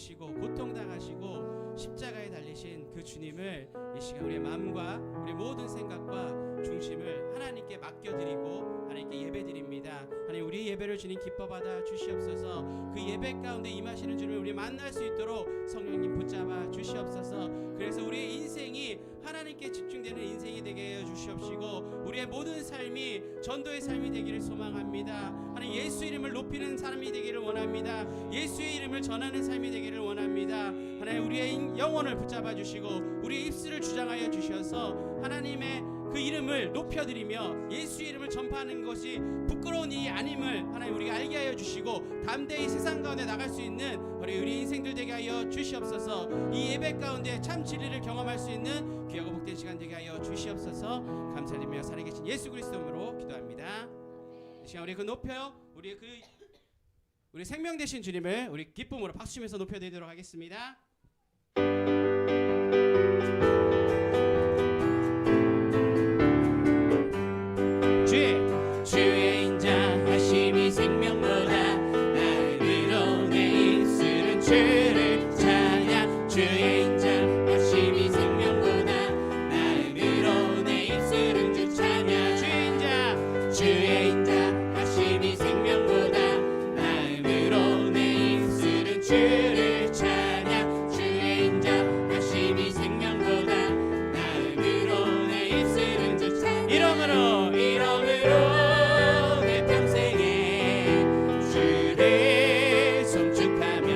지시고 고통당하시고 십자가에 달리신 그 주님을 이 시간 우리의 마음과 우리의 모든 생각과 중심을 하나님께 맡겨드리고 하나님께 예배드립니다. 하나님, 우리 예배를 주님 기뻐받아 주시옵소서. 그 예배 가운데 임하시는 주님을 우리 만날 수 있도록 성령님 붙잡아 주시옵소서. 그래서 우리의 인생이 하나님께 집중되는 인생이 되게 해 주시옵시고 우리의 모든 삶이 전도의 삶이 되기를 소망합니다. 하나님, 예수 이름을 높이는 사람이 되기를 원합니다. 예수의 이름을 전하는 삶이 되기를 원합니다. 하나님, 우리의 영혼을 붙잡아 주시고 우리의 입술을 주장하여 주셔서 하나님의 그 이름을 높여드리며 예수의 이름을 전파하는 것이 부끄러운 일이 아님을 하나님 우리가 알게 하여 주시고 담대히 세상 가운데 나갈 수 있는 우리 인생들 되게 하여 주시옵소서. 이 예배 가운데 참 진리를 경험할 수 있는 귀하고 복된 시간 되게 하여 주시옵소서. 감사드리며 살아계신 예수 그리스도 이름으로 기도합니다. 이 시간 우리 그 높여요. 우리 생명 되신 주님을 우리 기쁨으로 박수 치면서 높여드리도록 하겠습니다. 주의 인자하심이 생명보다 나를 위로 내 입술은 주를 찬양. 주의 인자하심이 생명보다 나를 위로 내 입술은 주 찬양. 주의 인자하심이 생명보다 나를 위로 내 입술은 주를 찬양. 주의 인자하심이 생명보다 나를 위로 내 입술은 주 찬양. 이름으로 내 평생에 주를 송축하며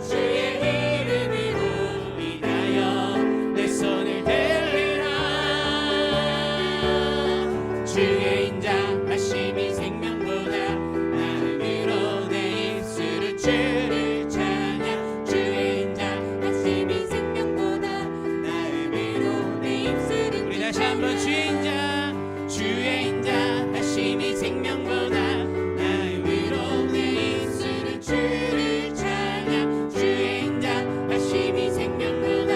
주의 이름으로 인하여 내 손을 들리라. 주의 인자하심이 생명보다 나를 위로 내 입술은 주를 찬양. 주의 인자하심이 생명보다 나를 위로 내 입술은 우리 다시 한번 주의 인자하심이 생명보다 나를 위로 내 입술은 주를 찬양. 주의 인자하심이 생명보다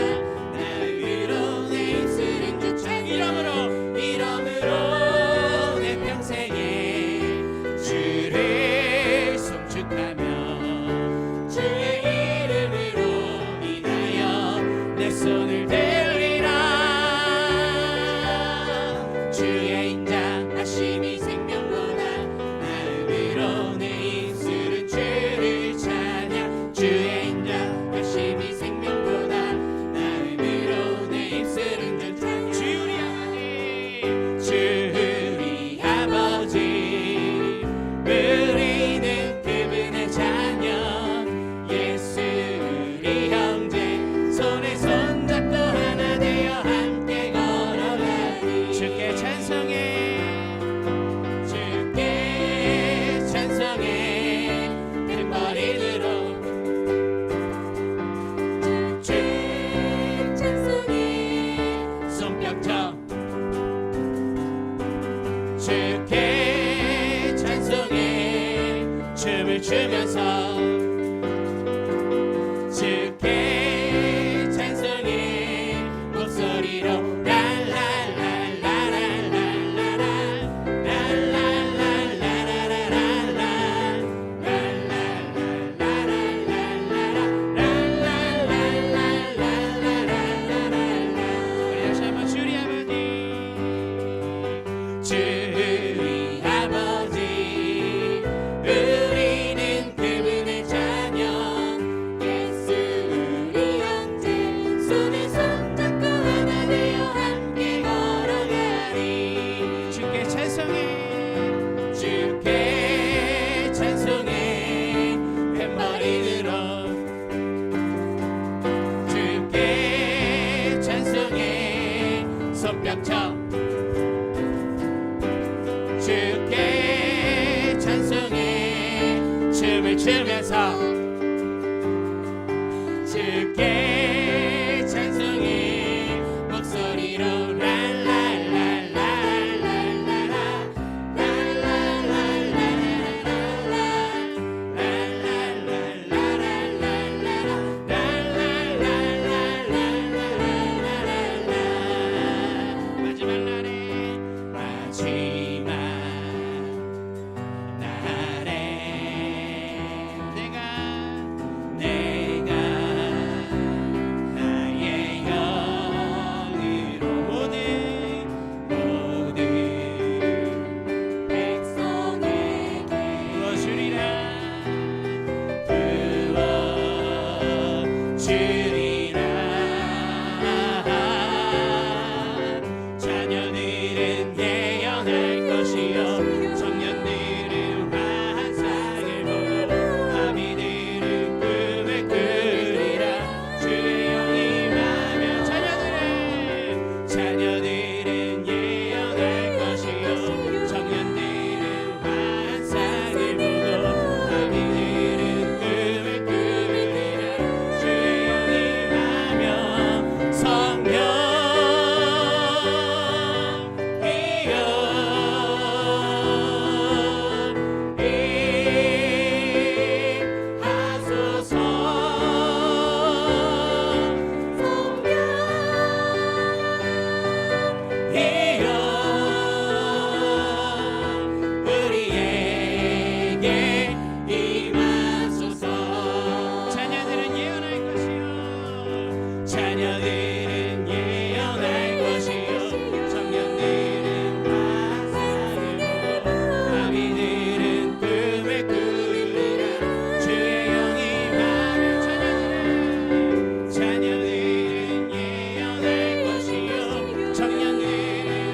나를 위로 내 입술은 주 찬양. 이름으로 내 평생에 주를 송축하며 주의 이름으로 인하여 내 손을 들리라. 주의 인자하심이 생명보다 나를 위로 내 입술은 주를 찬양. 주의 인자하심이 생명보다 나를 위로 내 입술은 주 찬양. 주 우리 아버지 우리는 그분의 자녀. 예수 우리 형제 손에 손잡고 하나 되어 함께 걸어가리. 주께 찬송해. 주께 찬송해. 큰 머리 들어 주께 찬송해. 손뼉쳐 주께 찬송해. 춤을 추면서 주께 찬송해. 목소리로 주의 아버지 우리는 그분의 자녀. 예수 우리 형제 손에 손잡고 하나 되어 함께 걸어가리. 주께 찬송해. 주께 찬송해. 뱃머리 들어 주께 찬송해. 손뼉쳐 주께 찬송해. 춤을 추면서 주께 찬송해. 목소리로 마지막 날에 내가 우리에게 임하소서. 자녀들은 예언할 것이요 자녀들은 예언할 것이요 청년들은 환상을 보고 아비들은 꿈을 꾸리라. 주의 영이 임하면 자녀들은 예언할 것이요 청년들은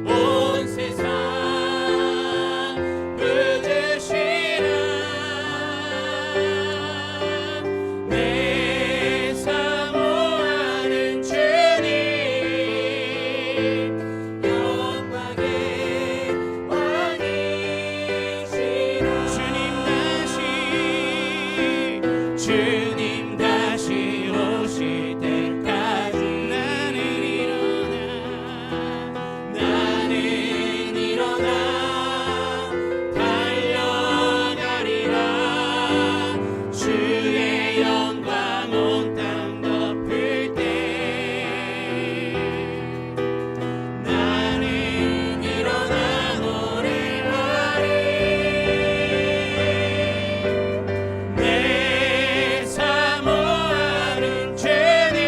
온 세상 꾸짖으시라. 내 사모하는 주님 영광의 왕이시라. 주님 다시 오실 때까지 나는 일어나 달려가리라. 주의 영광 온 땅 덮을 때 나는 일어나 노래하리. 내 사모하는 주님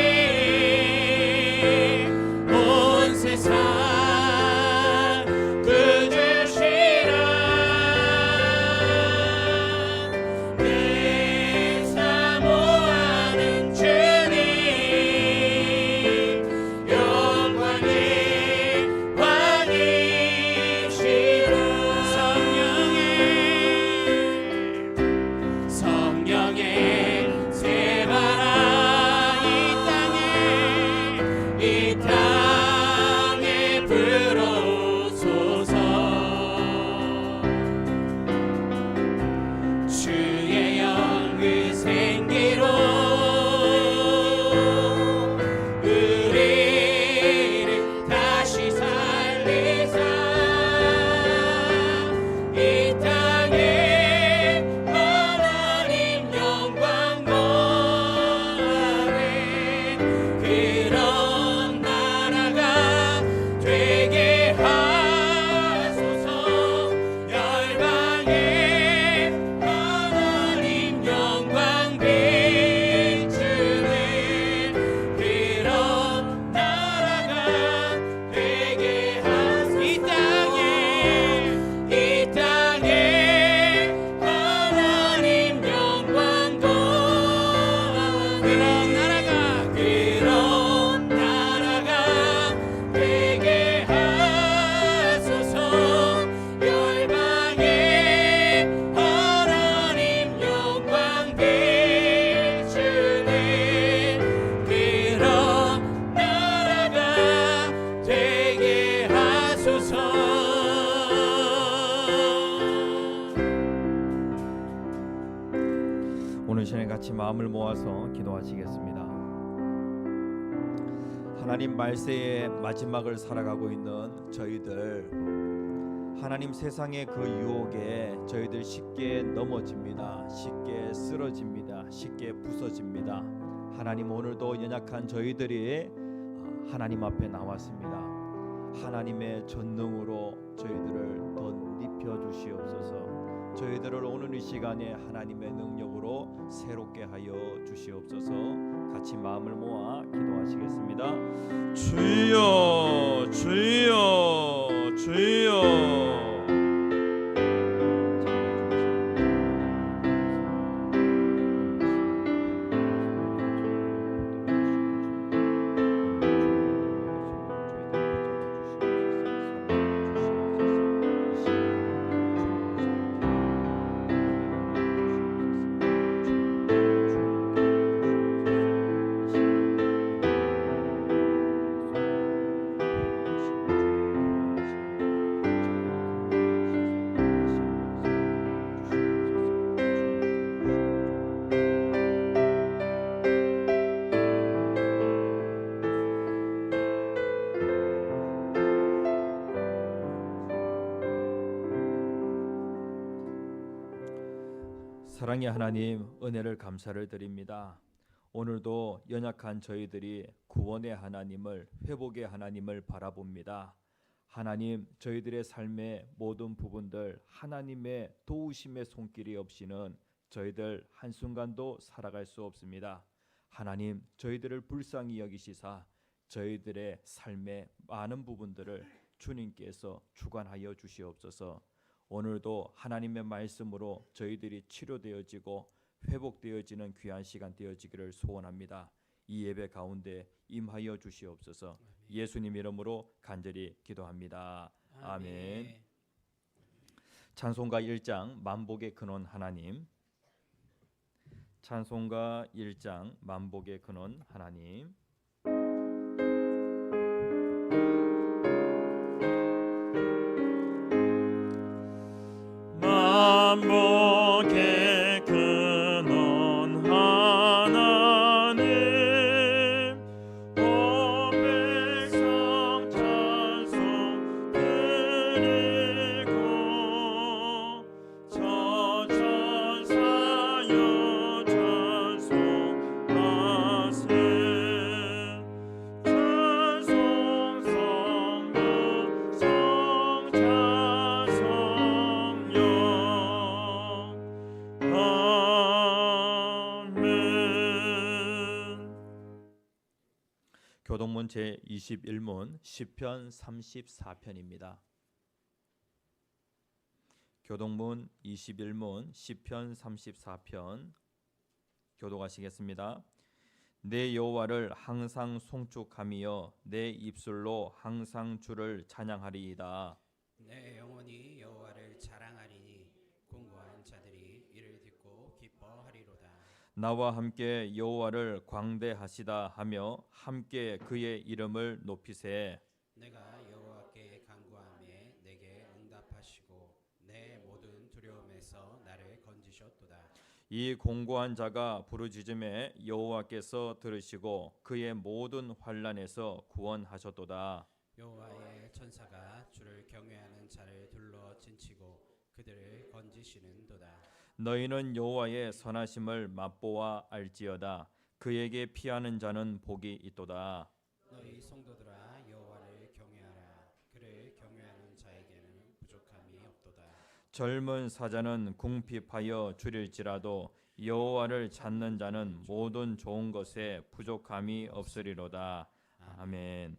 온 세상 꾸짖으시라. 내 사모하는 주님 영광의 왕이시라. 성령의 새바람 이 땅에 불어오소서. 주의 영의 생기로 우리를 다시 살리사. 이 땅에 하나님 영광 거하네. 그런 나라가 되게 하소서. 열방에 하나님 영광 비추네. 그런 나라가 되게 하소서. 이 땅에 하나님 영광 거하네. 그런 나라가 되게 하소서. 열방에 하나님 영광 비추네. 그런 나라가 되게 하소서. 오늘 시간에 같이 마음을 모아서 기도하시겠습니다. 하나님 말세의 마지막을 살아가고 있는 저희들, 하나님 세상의 그 유혹에 저희들 쉽게 넘어집니다. 쉽게 쓰러집니다. 쉽게 부서집니다. 하나님 오늘도 연약한 저희들이 하나님 앞에 나왔습니다. 하나님의 전능으로 저희들을 덧입혀 주시옵소서. 저희들을 오늘 이 시간에 하나님의 능력으로 새롭게 하여 주시옵소서. 같이 마음을 모아 기도하시겠습니다. 주여 주여 주여. 사랑의 하나님, 은혜를 감사를 드립니다. 오늘도 연약한 저희들이 구원의 하나님을, 회복의 하나님을 바라봅니다. 하나님, 저희들의 삶의 모든 부분들 하나님의 도우심의 손길이 없이는 저희들 한순간도 살아갈 수 없습니다. 하나님, 저희들을 불쌍히 여기시사 저희들의 삶의 많은 부분들을 주님께서 주관하여 주시옵소서. 오늘도 하나님의 말씀으로 저희들이 치료되어지고 회복되어지는 귀한 시간 되어지기를 소원합니다. 이 예배 가운데 임하여 주시옵소서. 예수님 이름으로 간절히 기도합니다. 아멘. 찬송가 1장 만복의 근원 하나님. 찬송가 1장 만복의 근원 하나님. 만복의 근원 하나님 온 백성 찬송 드리고 저 천사여 찬송하세 찬송 성부 성자 성령 아멘. 교동문 제21문 시편 34편입니다. 교동문 21문 시편 34편 교독하시겠습니다. 내 여호와를 항상 송축하며 내 입술로 항상 주를 찬양하리이다. 내 영혼이 여호와를 자랑하리니 공고한 자들이 이를 듣고 기뻐하리로다. 나와 함께 여호와를 광대하시다 하며 함께 그의 이름을 높이세. 내가 여호와께 간구하매 내게 응답하시고 내 모든 두려움에서 나를 건지셨도다. 이 공고한 자가 부르짖음에 여호와께서 들으시고 그의 모든 환난에서 구원하셨도다. 여호와의 천사가 주를 경외하는 자를 둘러 진치고 그들을 건지시는도다. 너희는 여호와의 선하심을 맛보아 알지어다. 그에게 피하는 자는 복이 있도다. 너희 성도들아 여호와를 경외하라. 그를 경외하는 자에게는 부족함이 없도다. 젊은 사자는 궁핍하여 줄일지라도 여호와를 찾는 자는 모든 좋은 것에 부족함이 없으리로다. 아멘.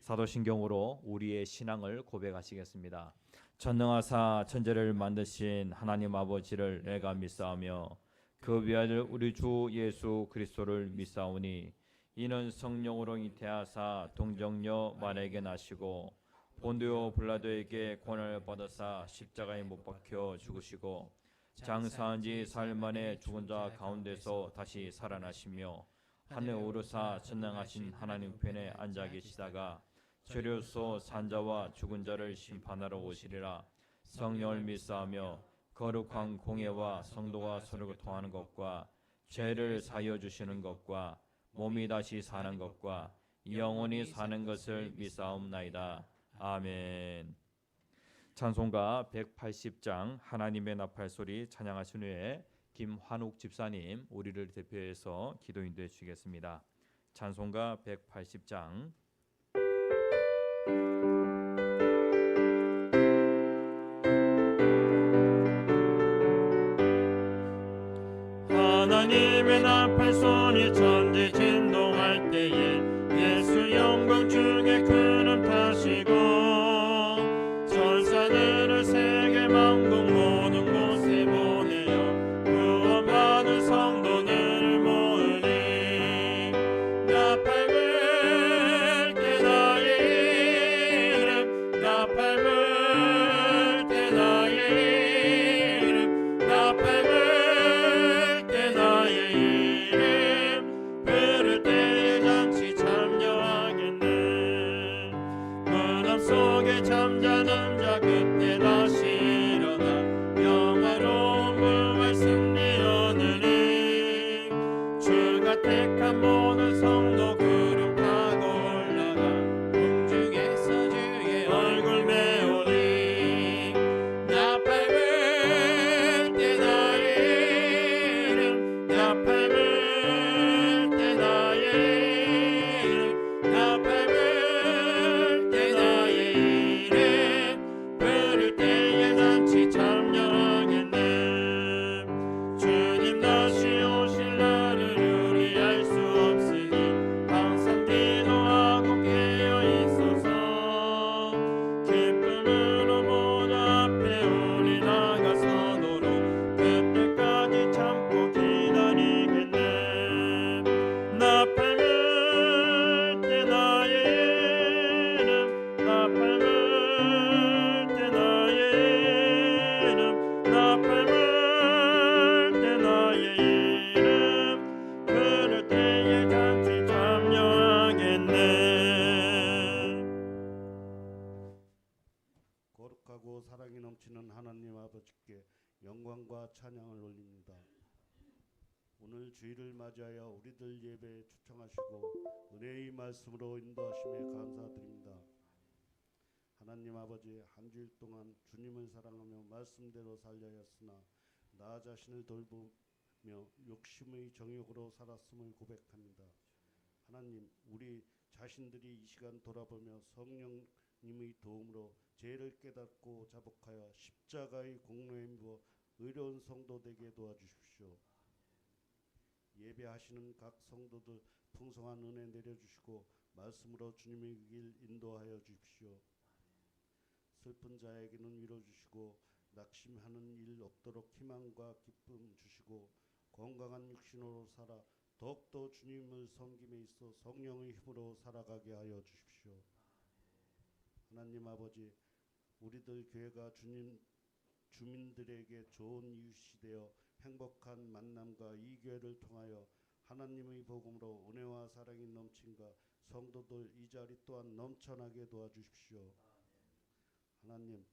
사도신경으로 우리의 신앙을 고백하시겠습니다. 전능하사 천지를 만드신 하나님 아버지를 내가 믿사오며 그 위아들 우리 주 예수 그리스도를 믿사오니 이는 성령으로 잉태하사 동정녀 마리아에게 나시고 본디오 빌라도에게 고난을 받으사 십자가에 못 박혀 죽으시고 장사한 지 사흘 만에 죽은 자 가운데서 다시 살아나시며 하늘에 오르사 전능하신 하나님 편에 앉아 계시다가 죄로서 산자와 죽은 자를 심판하러 오시리라. 성령을 믿사하며 거룩한 공예와 성도가 서로 통하는 것과 죄를 사하여 주시는 것과 몸이 다시 사는 것과 영원히 사는 것을 믿사옵나이다. 아멘. 찬송가 180장 하나님의 나팔소리 찬양하신 후에 김환욱 집사님 우리를 대표해서 기도 인도해 주시겠습니다. 찬송가 180장. 하나님의 나팔소리 천지 진동할 때에 예수 영광 중에 그름 타시고 천사들을 세계 만국 모든 곳에 보내어 구원받은 성도들을 모으니 나팔 불 때 나의 이름 나팔 불 때 나의 이름 나팔 불 때 나의 이름 부를 때에 잔치 참여하겠네. 문함 속에 잠자는 자 그때 다시 일어나 영화로운 부활 승리 얻으리. 주가 택한 모든 성도 구름 타고 올라가 공중에서 주의 얼굴 메우리. 나팔 불 때 나의 이름 나팔 불 때 나의 이름 나팔 불 때 나의 이름 부를 때에 잔치 참여하겠네. 주님 다시 오실 날을 우리 알 수 없으나 거룩하고 사랑이 넘치는 하나님 아버지께 영광과 찬양을 올립니다. 오늘 주일을 맞이하여 우리들 예배에 초청하시고 은혜의 말씀으로 인도하심에 감사드립니다. 하나님 아버지, 한 주일 동안 주님을 사랑하며 말씀대로 살려 했으나 나 자신을 돌보며 욕심의 정욕으로 살았음을 고백합니다. 하나님, 우리 자신들이 이 시간 돌아보며 성령님의 도움으로 죄를 깨닫고 자복하여 십자가의 공로에 힘입어 의로운 성도 되게 도와주십시오. 예배하시는 각 성도들 풍성한 은혜 내려주시고 말씀으로 주님의 길 인도하여 주십시오. 슬픈 자에게는 위로 주시고 낙심하는 일 없도록 희망과 기쁨 주시고 건강한 육신으로 살아 더욱더 주님을 섬김에 있어 성령의 힘으로 살아가게 하여 주십시오. 하나님 아버지, 우리들 교회가 주민들에게 좋은 이웃이 되어 행복한 만남과 이 교회를 통하여 하나님의 복음으로 은혜와 사랑이 넘친가 성도들 이 자리 또한 넘쳐나게 도와주십시오. 하나님,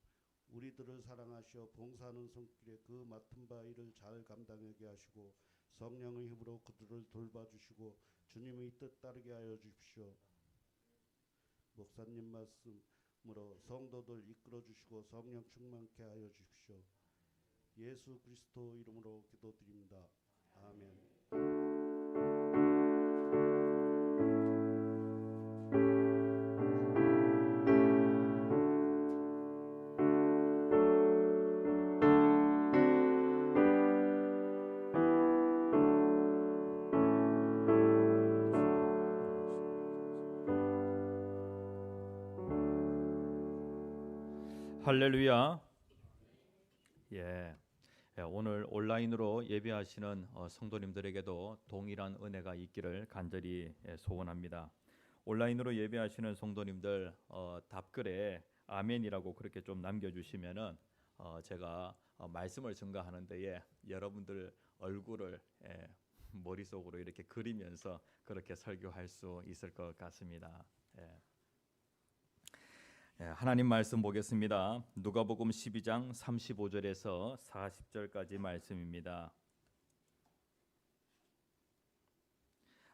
우리들을 사랑하시어 봉사하는 손길에 그 맡은 바 일을 잘 감당하게 하시고 성령의 힘으로 그들을 돌봐주시고 주님의 뜻 따르게 하여 주십시오. 목사님 말씀으로 성도들 이끌어 주시고 성령 충만케 하여 주십시오. 예수 그리스도 이름으로 기도드립니다. 아멘. 할렐루야. 오늘 온라인으로 예배하시는 성도님들에게도 동일한 은혜가 있기를 간절히 소원합니다. 온라인으로 예배하시는 성도님들 답글에 아멘이라고 그렇게 좀 남겨주시면은 제가 말씀을 증거하는 데에 여러분들 얼굴을 머릿속으로 이렇게 그리면서 그렇게 설교할 수 있을 것 같습니다. 하나님 말씀 보겠습니다. 누가복음 12장 35절에서 40절까지 말씀입니다.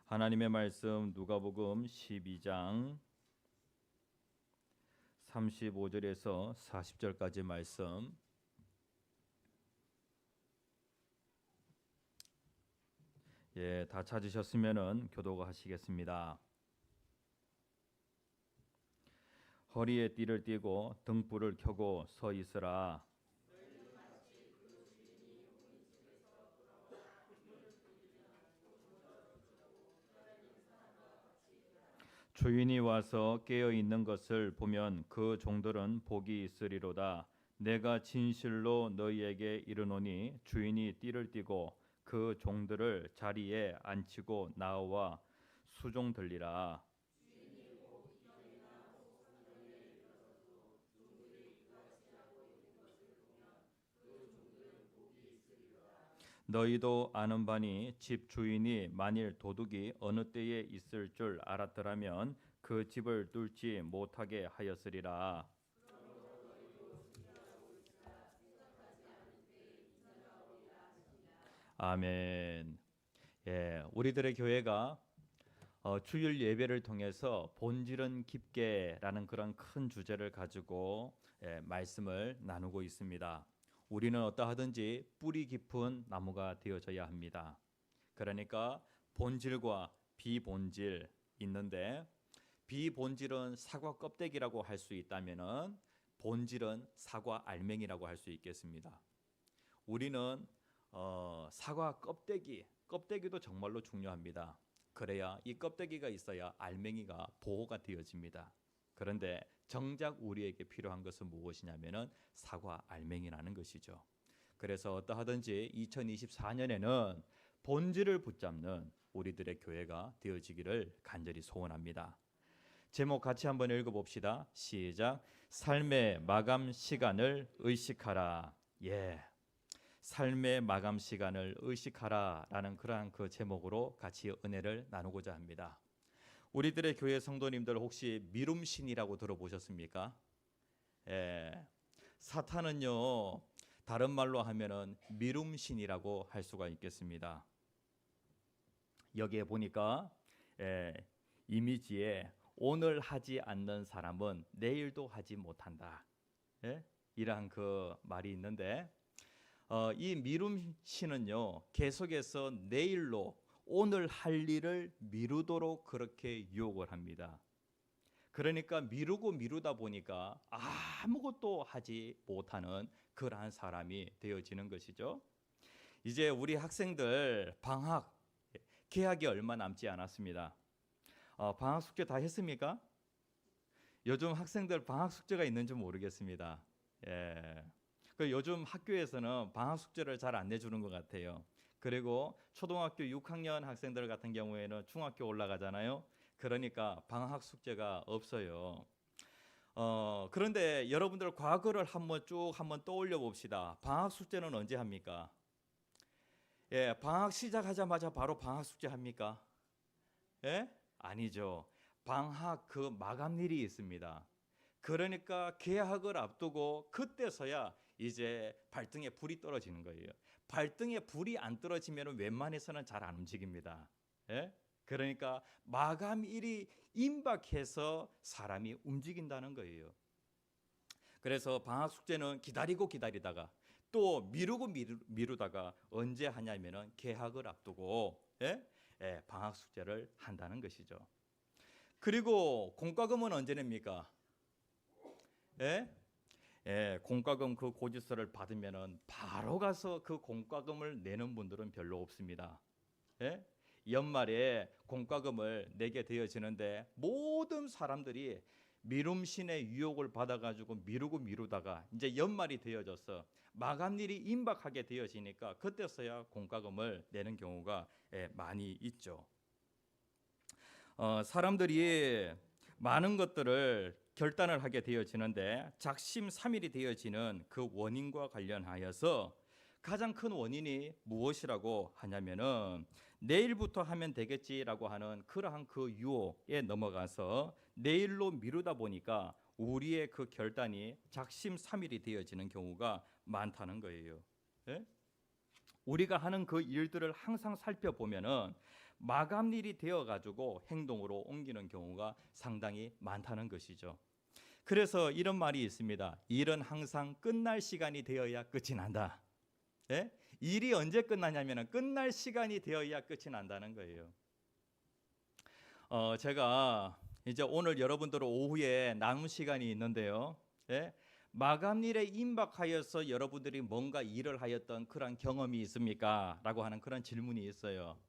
하나님의 말씀 누가복음 12장 35절에서 40절까지 말씀. 다 찾으셨으면은 교독하시겠습니다. 허리에 띠를 띠고 등불을 켜고 서 있으라. 주인이 와서 깨어 있는 것을 보면 그 종들은 복이 있으리로다. 내가 진실로 너희에게 이르노니 주인이 띠를 띠고 그 종들을 자리에 앉히고 나와 수종 들리라. 너희도 아는 바니 집 주인이 만일 도둑이 어느 때에 있을 줄 알았더라면 그 집을 뚫지 못하게 하였으리라. 아멘. 우리들의 교회가 주일 예배를 통해서 본질은 깊게라는 그런 큰 주제를 가지고 말씀을 나누고 있습니다. 우리는 어떠하든지 뿌리 깊은 나무가 되어져야 합니다. 그러니까 본질과 비본질 있는데 비본질은 사과 껍데기라고 할 수 있다면은 본질은 사과 알맹이라고 할 수 있겠습니다. 우리는 사과 껍데기도 정말로 중요합니다. 그래야 이 껍데기가 있어야 알맹이가 보호가 되어집니다. 그런데 정작 우리에게 필요한 것은 무엇이냐면은 사과 알맹이라는 것이죠. 그래서 어떠하든지 2024년에는 본질을 붙잡는 우리들의 교회가 되어지기를 간절히 소원합니다. 제목 같이 한번 읽어봅시다. 시작. 삶의 마감 시간을 의식하라. 삶의 마감 시간을 의식하라라는 그러한 그 제목으로 같이 은혜를 나누고자 합니다. 우리들의 교회 성도님들 혹시 미룸신이라고 들어보셨습니까? 사탄은요, 다른 말로 하면은 미룸신이라고 할 수가 있겠습니다. 여기에 보니까 이미지에 오늘 하지 않는 사람은 내일도 하지 못한다. 이러한 그 말이 있는데 이 미룸신은요, 계속해서 내일로 오늘 할 일을 미루도록 그렇게 유혹을 합니다. 그러니까 미루고 미루다 보니까 아무것도 하지 못하는 그러한 사람이 되어지는 것이죠. 이제 우리 학생들 방학 개학이 얼마 남지 않았습니다. 방학 숙제 다 했습니까? 요즘 학생들 방학 숙제가 있는지 모르겠습니다. 그 요즘 학교에서는 방학 숙제를 잘 안 내주는 것 같아요. 그리고 초등학교 6학년 학생들 같은 경우에는 중학교 올라가잖아요. 그러니까 방학 숙제가 없어요. 그런데 여러분들 과거를 한번 떠올려 봅시다. 방학 숙제는 언제 합니까? 방학 시작하자마자 바로 방학 숙제 합니까? 아니죠. 방학 그 마감일이 있습니다. 그러니까 개학을 앞두고 그때서야 이제 발등에 불이 떨어지는 거예요. 발등에 불이 안 떨어지면 웬만해서는 잘 안 움직입니다. 그러니까 마감일이 임박해서 사람이 움직인다는 거예요. 그래서 방학 숙제는 기다리다가 또 미루다가 언제 하냐면은 개학을 앞두고 방학 숙제를 한다는 것이죠. 그리고 공과금은 언제 냅니까? 공과금 그 고지서를 받으면은 바로 가서 그 공과금을 내는 분들은 별로 없습니다. 연말에 공과금을 내게 되어지는데 모든 사람들이 미룸신의 유혹을 받아가지고 미루다가 이제 연말이 되어져서 마감일이 임박하게 되어지니까 그때서야 공과금을 내는 경우가 많이 있죠. 사람들이 많은 것들을 결단을 하게 되어지는데 작심삼일이 되어지는 그 원인과 관련하여서 가장 큰 원인이 무엇이라고 하냐면은 내일부터 하면 되겠지라고 하는 그러한 그 유혹에 넘어가서 내일로 미루다 보니까 우리의 그 결단이 작심삼일이 되어지는 경우가 많다는 거예요. 우리가 하는 그 일들을 항상 살펴보면은 마감일이 되어 가지고 행동으로 옮기는 경우가 상당히 많다는 것이죠. 그래서 이런 말이 있습니다. 일은 항상 끝날 시간이 되어야 끝이 난다. 일이 언제 끝나냐면 끝날 시간이 되어야 끝이 난다는 거예요. 제가 이제 오늘 여러분들 오후에 남은 시간이 있는데요. 마감일에 임박하여서 여러분들이 뭔가 일을 하였던 그런 경험이 있습니까? 라고 하는 그런 질문이 있어요.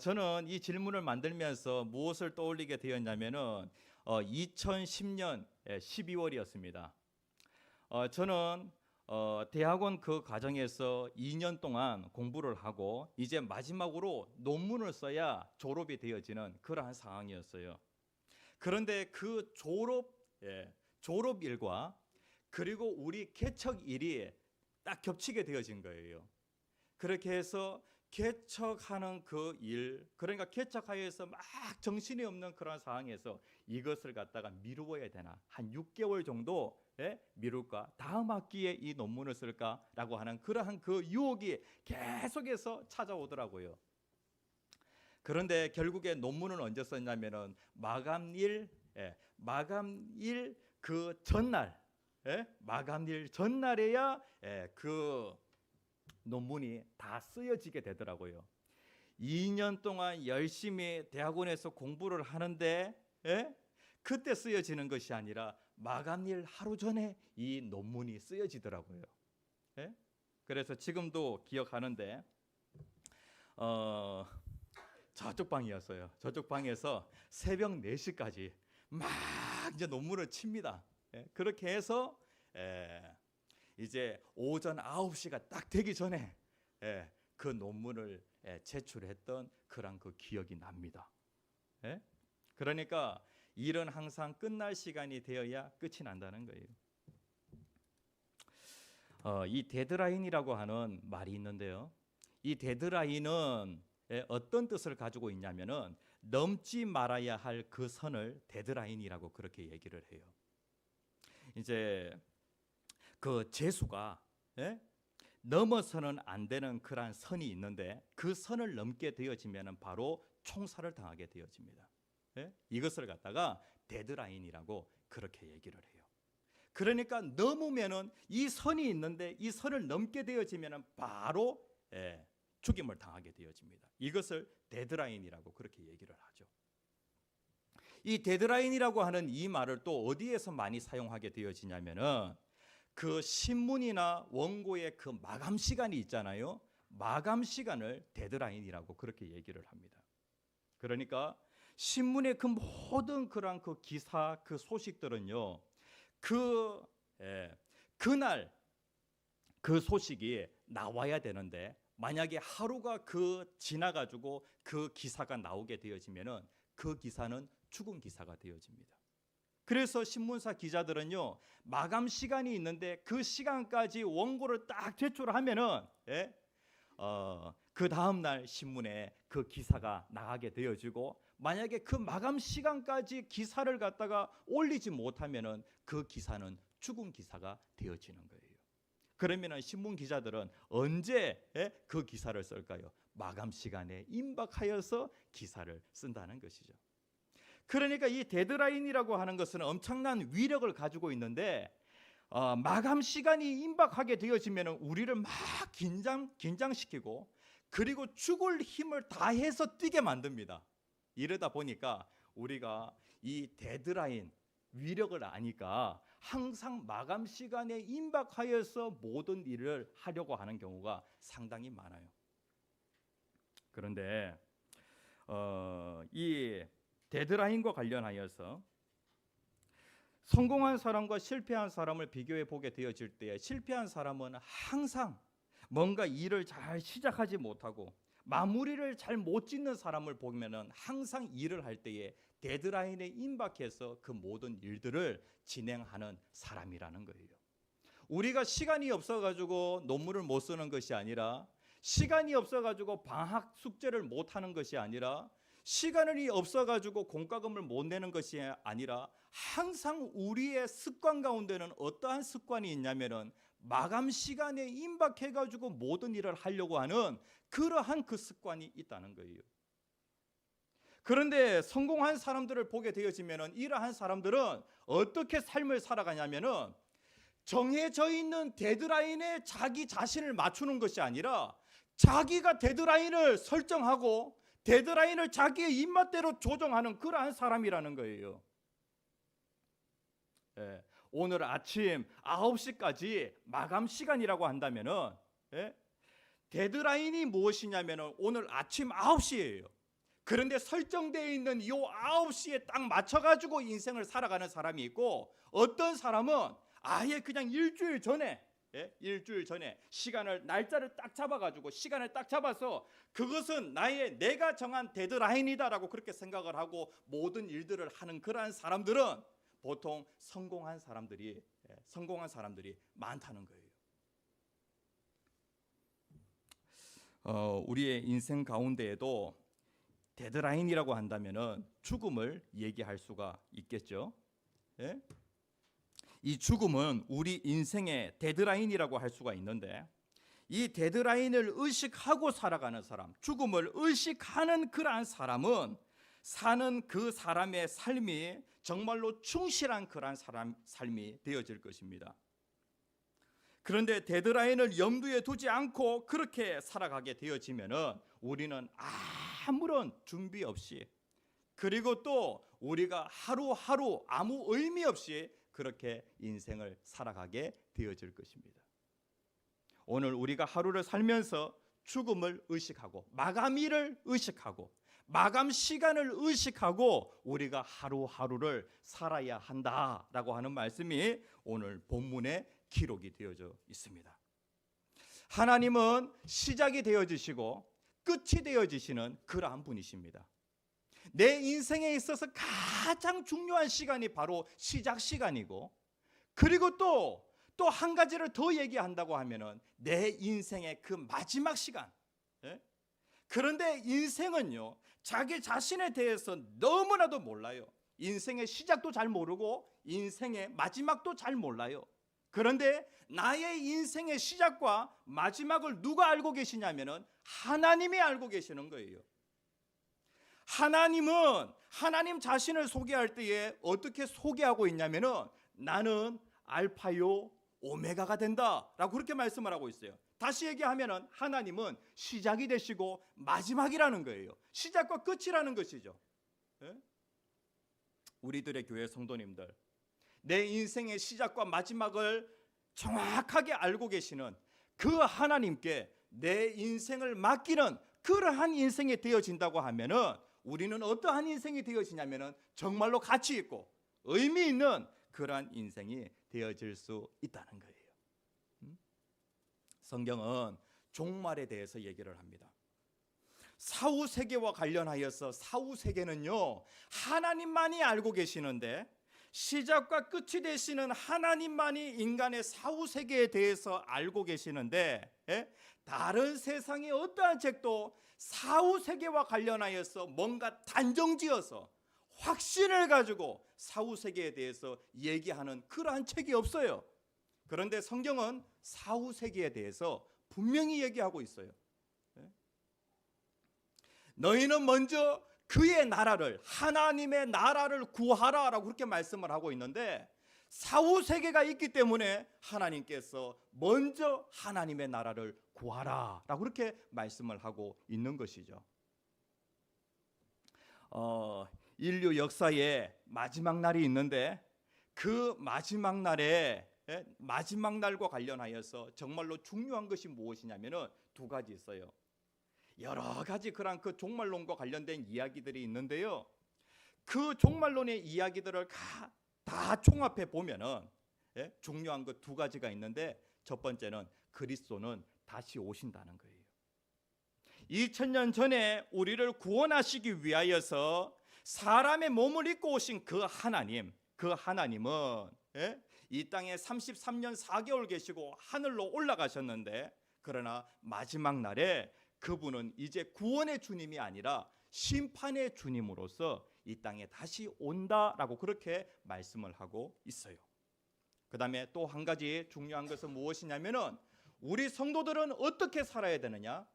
저는 이 질문을 만들면서 무엇을 떠올리게 되었냐면은 2010년 12월이었습니다. 저는 대학원 그 과정에서 2년 동안 공부를 하고 이제 마지막으로 논문을 써야 졸업이 되어지는 그러한 상황이었어요. 그런데 그 졸업일과 그리고 우리 개척일이 딱 겹치게 되어진 거예요. 그렇게 해서 개척하는 그 일, 그러니까 개척하여서 막 정신이 없는 그런 상황에서 이것을 갖다가 미루어야 되나, 한 6개월 정도 미룰까, 다음 학기에 이 논문을 쓸까라고 하는 그러한 그 유혹이 계속해서 찾아오더라고요. 그런데 결국에 논문은 언제 썼냐면은 마감일 그 전날, 마감일 전날에야 그 논문이 다 쓰여지게 되더라고요. 2년 동안 열심히 대학원에서 공부를 하는데 그때 쓰여지는 것이 아니라 마감일 하루 전에 이 논문이 쓰여지더라고요. 그래서 지금도 기억하는데 저쪽 방이었어요. 저쪽 방에서 새벽 4시까지 막 이제 논문을 칩니다. 그렇게 해서 이제 오전 9시가 딱 되기 전에 그 논문을 제출했던 그런 그 기억이 납니다. 그러니까 일은 항상 끝날 시간이 되어야 끝이 난다는 거예요. 이 데드라인이라고 하는 말이 있는데요. 이 데드라인은 어떤 뜻을 가지고 있냐면은 넘지 말아야 할 그 선을 데드라인이라고 그렇게 얘기를 해요. 이제 그 재수가 넘어서는 안 되는 그러한 선이 있는데 그 선을 넘게 되어지면 바로 총살을 당하게 되어집니다. 이것을 갖다가 데드라인이라고 그렇게 얘기를 해요. 그러니까 넘으면은 이 선이 있는데 이 선을 넘게 되어지면은 바로 죽임을 당하게 되어집니다. 이것을 데드라인이라고 그렇게 얘기를 하죠. 이 데드라인이라고 하는 이 말을 또 어디에서 많이 사용하게 되어지냐면은 그 신문이나 원고의 그 마감 시간이 있잖아요. 마감 시간을 데드라인이라고 그렇게 얘기를 합니다. 그러니까 신문의 그 모든 그런 그 기사, 그 소식들은요, 그날 그 소식이 나와야 되는데 만약에 하루가 지나가지고 그 기사가 나오게 되어지면은 그 기사는 죽은 기사가 되어집니다. 그래서 신문사 기자들은요, 마감 시간이 있는데 그 시간까지 원고를 딱 제출하면은 그 다음 날 신문에 그 기사가 나가게 되어지고, 만약에 그 마감 시간까지 기사를 갖다가 올리지 못하면은 그 기사는 죽은 기사가 되어지는 거예요. 그러면은 신문 기자들은 언제 그 기사를 쓸까요? 마감 시간에 임박하여서 기사를 쓴다는 것이죠. 그러니까 이 데드라인이라고 하는 것은 엄청난 위력을 가지고 있는데 마감 시간이 임박하게 되어지면은 우리를 막 긴장시키고 그리고 죽을 힘을 다해서 뛰게 만듭니다. 이러다 보니까 우리가 이 데드라인 위력을 아니까 항상 마감 시간에 임박하여서 모든 일을 하려고 하는 경우가 상당히 많아요. 그런데 이 데드라인과 관련하여서 성공한 사람과 실패한 사람을 비교해 보게 되어질 때, 실패한 사람은 항상 뭔가 일을 잘 시작하지 못하고 마무리를 잘 못 짓는 사람을 보면은 항상 일을 할 때에 데드라인에 임박해서 그 모든 일들을 진행하는 사람이라는 거예요. 우리가 시간이 없어가지고 논문을 못 쓰는 것이 아니라, 시간이 없어가지고 방학 숙제를 못 하는 것이 아니라, 시간이 없어가지고 공과금을 못 내는 것이 아니라, 항상 우리의 습관 가운데는 어떠한 습관이 있냐면은 마감 시간에 임박해가지고 모든 일을 하려고 하는 그러한 그 습관이 있다는 거예요. 그런데 성공한 사람들을 보게 되어지면은 이러한 사람들은 어떻게 삶을 살아가냐면은 정해져 있는 데드라인에 자기 자신을 맞추는 것이 아니라 자기가 데드라인을 설정하고 데드라인을 자기의 입맛대로 조정하는 그러한 사람이라는 거예요. 오늘 아침 9시까지 마감 시간이라고 한다면은 데드라인이 무엇이냐면은 오늘 아침 9시예요. 그런데 설정되어 있는 이 9시에 딱 맞춰가지고 인생을 살아가는 사람이 있고, 어떤 사람은 아예 그냥 일주일 전에 날짜를 딱 잡아가지고 시간을 딱 잡아서 그것은 내가 정한 데드라인이다라고 그렇게 생각을 하고 모든 일들을 하는 그러한 사람들은 보통 성공한 사람들이 많다는 거예요. 우리의 인생 가운데에도 데드라인이라고 한다면은 죽음을 얘기할 수가 있겠죠. 이 죽음은 우리 인생의 데드라인이라고 할 수가 있는데, 이 데드라인을 의식하고 살아가는 사람, 죽음을 의식하는 그러한 사람은 사는 그 사람의 삶이 정말로 충실한 그러한 삶이 되어질 것입니다. 그런데 데드라인을 염두에 두지 않고 그렇게 살아가게 되어지면은 우리는 아무런 준비 없이, 그리고 또 우리가 하루하루 아무 의미 없이 그렇게 인생을 살아가게 되어질 것입니다. 오늘 우리가 하루를 살면서 죽음을 의식하고 마감일을 의식하고 마감 시간을 의식하고 우리가 하루하루를 살아야 한다라고 하는 말씀이 오늘 본문에 기록이 되어져 있습니다. 하나님은 시작이 되어지시고 끝이 되어지시는 그러한 분이십니다. 내 인생에 있어서 가장 중요한 시간이 바로 시작 시간이고, 그리고 또 한 가지를 더 얘기한다고 하면은 내 인생의 그 마지막 시간. 그런데 인생은요, 자기 자신에 대해서 너무나도 몰라요. 인생의 시작도 잘 모르고 인생의 마지막도 잘 몰라요. 그런데 나의 인생의 시작과 마지막을 누가 알고 계시냐면은 하나님이 알고 계시는 거예요. 하나님은 하나님 자신을 소개할 때에 어떻게 소개하고 있냐면은 나는 알파요 오메가가 된다라고 그렇게 말씀을 하고 있어요. 다시 얘기하면은 하나님은 시작이 되시고 마지막이라는 거예요. 시작과 끝이라는 것이죠. 예? 우리들의 교회 성도님들, 내 인생의 시작과 마지막을 정확하게 알고 계시는 그 하나님께 내 인생을 맡기는 그러한 인생이 되어진다고 하면은 우리는 어떠한 인생이 되어지냐면은 정말로 가치 있고 의미 있는 그러한 인생이 되어질 수 있다는 거예요. 성경은 종말에 대해서 얘기를 합니다. 사후 세계와 관련하여서 사후 세계는요, 하나님만이 알고 계시는데 시작과 끝이 되시는 하나님만이 인간의 사후 세계에 대해서 알고 계시는데 다른 세상의 어떠한 책도 사후 세계와 관련하여서 뭔가 단정지어서 확신을 가지고 사후 세계에 대해서 얘기하는 그러한 책이 없어요. 그런데 성경은 사후 세계에 대해서 분명히 얘기하고 있어요. 너희는 먼저 그의 나라를, 하나님의 나라를 구하라라고 그렇게 말씀을 하고 있는데 사후 세계가 있기 때문에 하나님께서 먼저 하나님의 나라를 구하라라고 그렇게 말씀을 하고 있는 것이죠. 인류 역사에 마지막 날이 있는데 그 마지막 날에 마지막 날과 관련하여서 정말로 중요한 것이 무엇이냐면은 두 가지 있어요. 여러 가지 그런 그 종말론과 관련된 이야기들이 있는데요. 그 종말론의 이야기들을 다 종합해 보면은 중요한 것 두 가지가 있는데 첫 번째는 그리스도는 다시 오신다는 거예요. 2000년 전에 우리를 구원하시기 위하여서 사람의 몸을 입고 오신 그 하나님은 이 땅에 33년 4개월 계시고 하늘로 올라가셨는데 그러나 마지막 날에 그분은 이제 구원의 주님이 아니라 심판의 주님으로서 이 땅에 다시 온다라고 그렇게 말씀을 하고 있어요. 그 다음에 또 한 가지 중요한 것은 무엇이냐면은 우리 성도들은 어떻게 살아야 되느냐?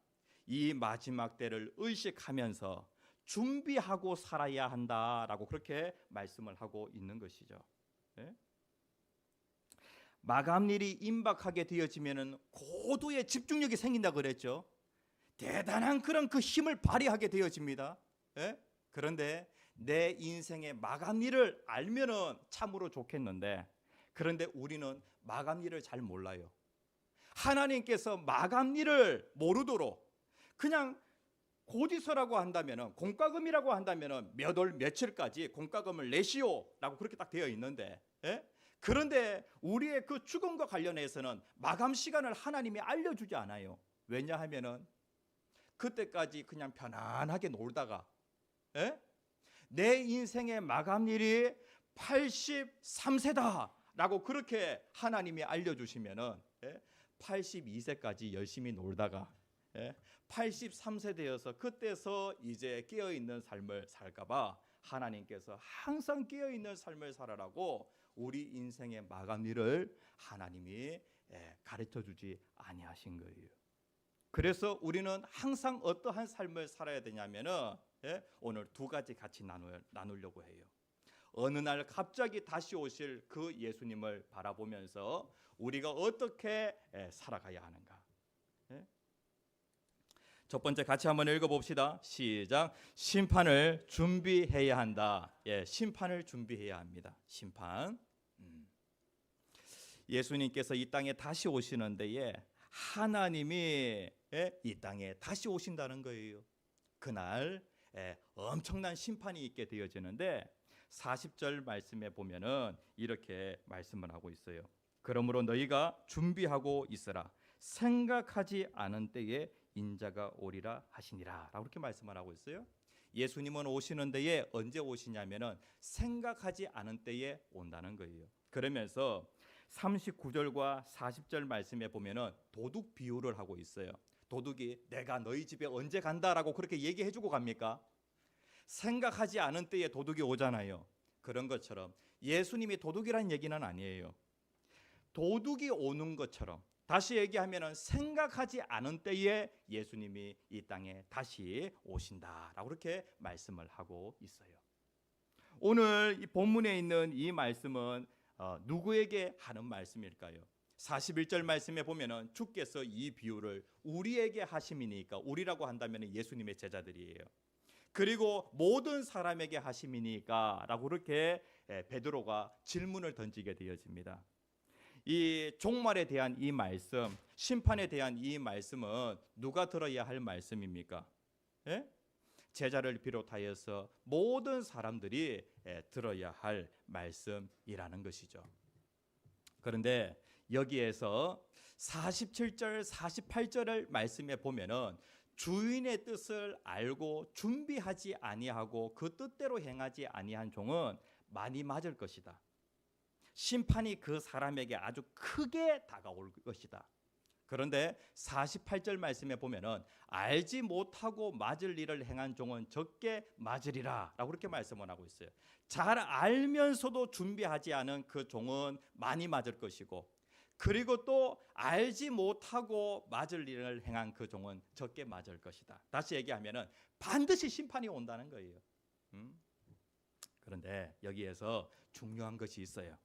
이 마지막 때를 의식하면서 준비하고 살아야 한다라고 그렇게 말씀을 하고 있는 것이죠. 마감일이 임박하게 되어지면은 고도의 집중력이 생긴다 그랬죠. 대단한 그런 그 힘을 발휘하게 되어집니다. 그런데 내 인생의 마감일을 알면은 참으로 좋겠는데 그런데 우리는 마감일을 잘 몰라요. 하나님께서 마감일을 모르도록 그냥 고지서라고 한다면은 공과금이라고 한다면은 몇 월 며칠까지 공과금을 내시오라고 그렇게 딱 되어 있는데 그런데 우리의 그 죽음과 관련해서는 마감 시간을 하나님이 알려주지 않아요. 왜냐하면은 그때까지 그냥 편안하게 놀다가 내 인생의 마감일이 83세다라고 그렇게 하나님이 알려주시면은 82세까지 열심히 놀다가 83세 되어서 그때서 이제 깨어있는 삶을 살까봐 하나님께서 항상 깨어있는 삶을 살아라고 우리 인생의 마감일을 하나님이 가르쳐주지 아니하신 거예요. 그래서 우리는 항상 어떠한 삶을 살아야 되냐면은 오늘 두 가지 같이 나누려고 해요. 어느 날 갑자기 다시 오실 그 예수님을 바라보면서 우리가 어떻게 살아가야 하는가. 첫 번째 같이 한번 읽어봅시다. 시작. 심판을 준비해야 한다. 심판을 준비해야 합니다. 심판. 예수님께서 이 땅에 다시 오시는 데에 하나님이 이 땅에 다시 오신다는 거예요. 그날 엄청난 심판이 있게 되어지는데 40절 말씀에 보면은 이렇게 말씀을 하고 있어요. 그러므로 너희가 준비하고 있으라. 생각하지 않은 때에 인자가 오리라 하시니라 라고 그렇게 말씀을 하고 있어요. 예수님은 오시는 데에 언제 오시냐면은 생각하지 않은 때에 온다는 거예요. 그러면서 39절과 40절 말씀에 보면은 도둑 비유를 하고 있어요. 도둑이 내가 너희 집에 언제 간다라고 그렇게 얘기해 주고 갑니까? 생각하지 않은 때에 도둑이 오잖아요. 그런 것처럼 예수님이 도둑이라는 얘기는 아니에요. 도둑이 오는 것처럼, 다시 얘기하면은 생각하지 않은 때에 예수님이 이 땅에 다시 오신다라고 그렇게 말씀을 하고 있어요. 오늘 이 본문에 있는 이 말씀은 누구에게 하는 말씀일까요? 41절 말씀에 보면은 주께서 이 비유를 우리에게 하심이니까, 우리라고 한다면 예수님의 제자들이에요. 그리고 모든 사람에게 하심이니까 라고 그렇게 베드로가 질문을 던지게 되어집니다. 이 종말에 대한 이 말씀, 심판에 대한 이 말씀은 누가 들어야 할 말씀입니까? 예? 제자를 비롯하여서 모든 사람들이 들어야 할 말씀이라는 것이죠. 그런데 여기에서 47절, 48절을 말씀에 보면은 주인의 뜻을 알고 준비하지 아니하고 그 뜻대로 행하지 아니한 종은 많이 맞을 것이다. 심판이 그 사람에게 아주 크게 다가올 것이다. 그런데 48절 말씀에 보면은 알지 못하고 맞을 일을 행한 종은 적게 맞으리라 라고 그렇게 말씀을 하고 있어요. 잘 알면서도 준비하지 않은 그 종은 많이 맞을 것이고, 그리고 또 알지 못하고 맞을 일을 행한 그 종은 적게 맞을 것이다. 다시 얘기하면은 반드시 심판이 온다는 거예요. 그런데 여기에서 중요한 것이 있어요.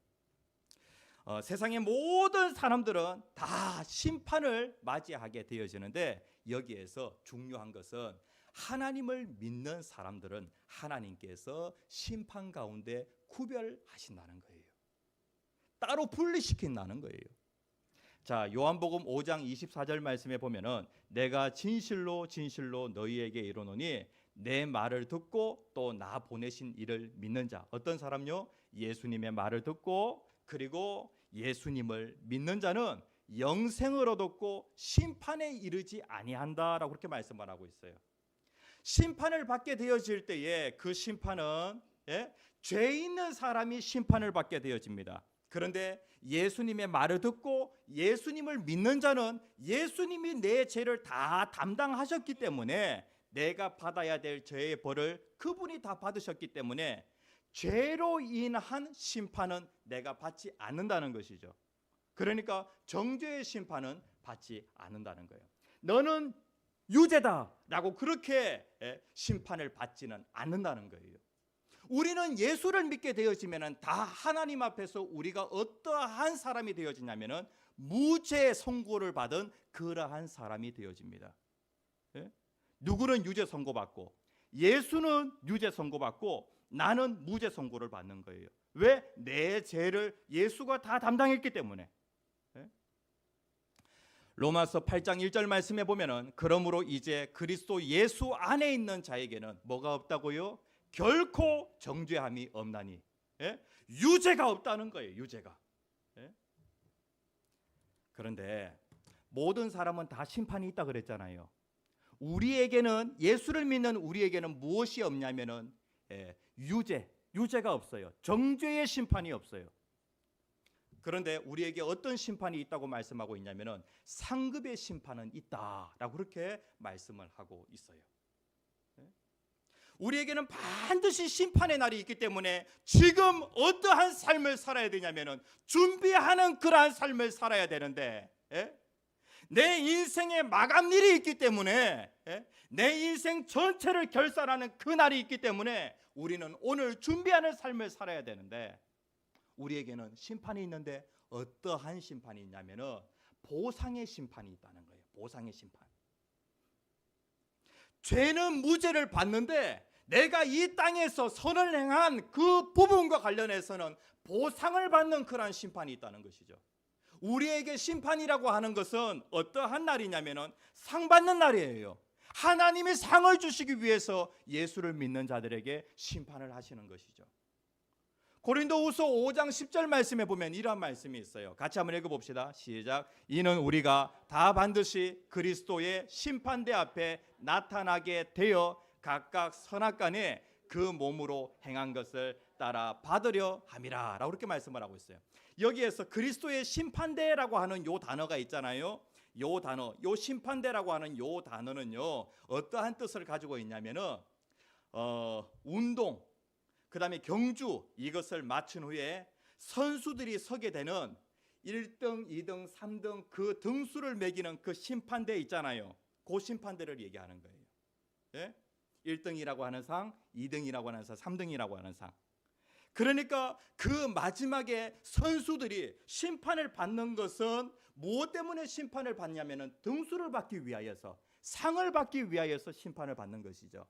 세상의 모든 사람들은 다 심판을 맞이하게 되어지는데, 여기에서 중요한 것은 하나님을 믿는 사람들은 하나님께서 심판 가운데 구별하신다는 거예요. 따로 분리시킨다는 거예요. 자, 요한복음 5장 24절 말씀에 보면은 내가 진실로 진실로 너희에게 이르노니 내 말을 듣고 또 나 보내신 이를 믿는 자, 어떤 사람요? 예수님의 말을 듣고 그리고 예수님을 믿는 자는 영생을 얻었고 심판에 이르지 아니한다라고 그렇게 말씀을 하고 있어요. 심판을 받게 되어질 때에 그 심판은 죄 있는 사람이 심판을 받게 되어집니다. 그런데 예수님의 말을 듣고 예수님을 믿는 자는 예수님이 내 죄를 다 담당하셨기 때문에 내가 받아야 될 죄의 벌을 그분이 다 받으셨기 때문에 죄로 인한 심판은 내가 받지 않는다는 것이죠. 그러니까 정죄의 심판은 받지 않는다는 거예요. 너는 유죄다라고 그렇게 심판을 받지는 않는다는 거예요. 우리는 예수를 믿게 되어지면은 다 하나님 앞에서 우리가 어떠한 사람이 되어지냐면은 무죄 선고를 받은 그러한 사람이 되어집니다. 누구는 유죄 선고받고 예수는 유죄 선고받고 나는 무죄 선고를 받는 거예요. 왜? 내 죄를 예수가 다 담당했기 때문에. 로마서 8장 1절 말씀에 보면은 그러므로 이제 그리스도 예수 안에 있는 자에게는 뭐가 없다고요? 결코 정죄함이 없나니. 유죄가 없다는 거예요. 유죄가. 그런데 모든 사람은 다 심판이 있다 그랬잖아요. 우리에게는, 예수를 믿는 우리에게는 무엇이 없냐면은 유죄가 없어요. 정죄의 심판이 없어요. 그런데 우리에게 어떤 심판이 있다고 말씀하고 있냐면은 상급의 심판은 있다라고 그렇게 말씀을 하고 있어요. 우리에게는 반드시 심판의 날이 있기 때문에 지금 어떠한 삶을 살아야 되냐면은 준비하는 그러한 삶을 살아야 되는데, 내 인생의 마감일이 있기 때문에, 내 인생 전체를 결산하는 그 날이 있기 때문에 우리는 오늘 준비하는 삶을 살아야 되는데, 우리에게는 심판이 있는데 어떠한 심판이 있냐면은 보상의 심판이 있다는 거예요. 보상의 심판. 죄는 무죄를 받는데 내가 이 땅에서 선을 행한 그 부분과 관련해서는 보상을 받는 그러한 심판이 있다는 것이죠. 우리에게 심판이라고 하는 것은 어떠한 날이냐면은 상 받는 날이에요. 하나님이 상을 주시기 위해서 예수를 믿는 자들에게 심판을 하시는 것이죠. 고린도후서 5장 10절 말씀에 보면 이런 말씀이 있어요. 같이 한번 읽어봅시다. 시작. 이는 우리가 다 반드시 그리스도의 심판대 앞에 나타나게 되어 각각 선악간에 그 몸으로 행한 것을 따라 받으려 함이라 라고 그렇게 말씀을 하고 있어요. 여기에서 그리스도의 심판대라고 하는 요 단어가 있잖아요. 요 단어, 요 심판대라고 하는 요 단어는요, 어떠한 뜻을 가지고 있냐면은 운동, 그 다음에 경주, 이것을 마친 후에 선수들이 서게 되는 1등, 2등, 3등 그 등수를 매기는 그 심판대 있잖아요. 그 심판대를 얘기하는 거예요. 예? 1등이라고 하는 상, 2등이라고 하는 상, 3등이라고 하는 상. 그러니까 그 마지막에 선수들이 심판을 받는 것은 무엇 때문에 심판을 받냐면은 등수를 받기 위하여서, 상을 받기 위하여서 심판을 받는 것이죠.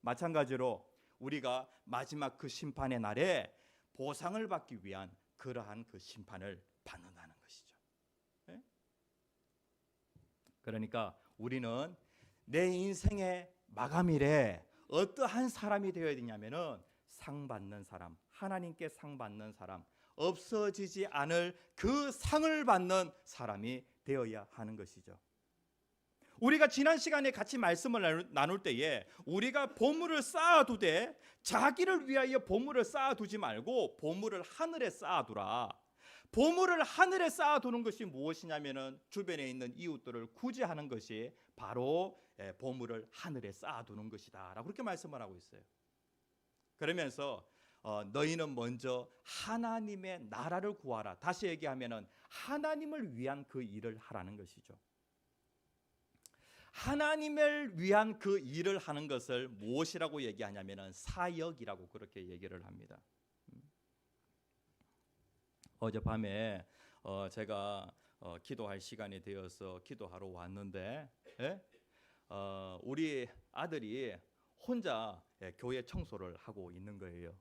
마찬가지로 우리가 마지막 그 심판의 날에 보상을 받기 위한 그러한 그 심판을 받는다는 것이죠. 예? 그러니까 우리는 내 인생의 마감일에 어떠한 사람이 되어야 되냐면은 상 받는 사람, 하나님께 상 받는 사람, 없어지지 않을 그 상을 받는 사람이 되어야 하는 것이죠. 우리가 지난 시간에 같이 말씀을 나눌 때에 우리가 보물을 쌓아두되 자기를 위하여 보물을 쌓아두지 말고 보물을 하늘에 쌓아두라. 보물을 하늘에 쌓아두는 것이 무엇이냐면은 주변에 있는 이웃들을 구제하는 것이 바로 보물을 하늘에 쌓아두는 것이다라고 그렇게 말씀을 하고 있어요. 그러면서 너희는 먼저 하나님의 나라를 구하라. 다시 얘기하면은 하나님을 위한 그 일을 하라는 것이죠. 하나님을 위한 그 일을 하는 것을 무엇이라고 얘기하냐면은 사역이라고 그렇게 얘기를 합니다. 어젯밤에 제가 기도할 시간이 되어서 기도하러 왔는데 우리 아들이 혼자 교회 청소를 하고 있는 거예요.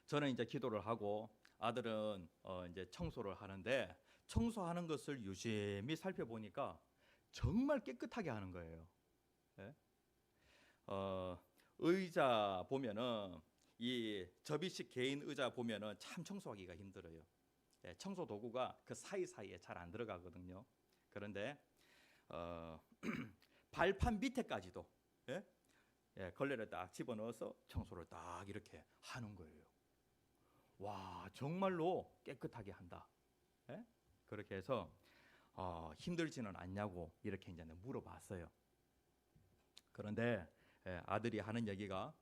저는 이제 기도를 하고 아들은 이제 청소를 하는데 청소하는 것을 유심히 살펴보니까 정말 깨끗하게 하는 거예요. 의자 보면은 이 접이식 개인 의자 보면은 참 청소하기가 힘들어요. 청소 도구가 그 사이사이에 잘 안 들어가거든요. 그런데 발판 밑에까지도 걸레를 딱 집어넣어서 청소를 딱 이렇게 하는 거예요. 와, 정말로 깨끗하게 한다. 그렇게 해서 힘들지는 않냐고 이렇게 이제 물어봤어요. 그런데 아들이 하는 얘기가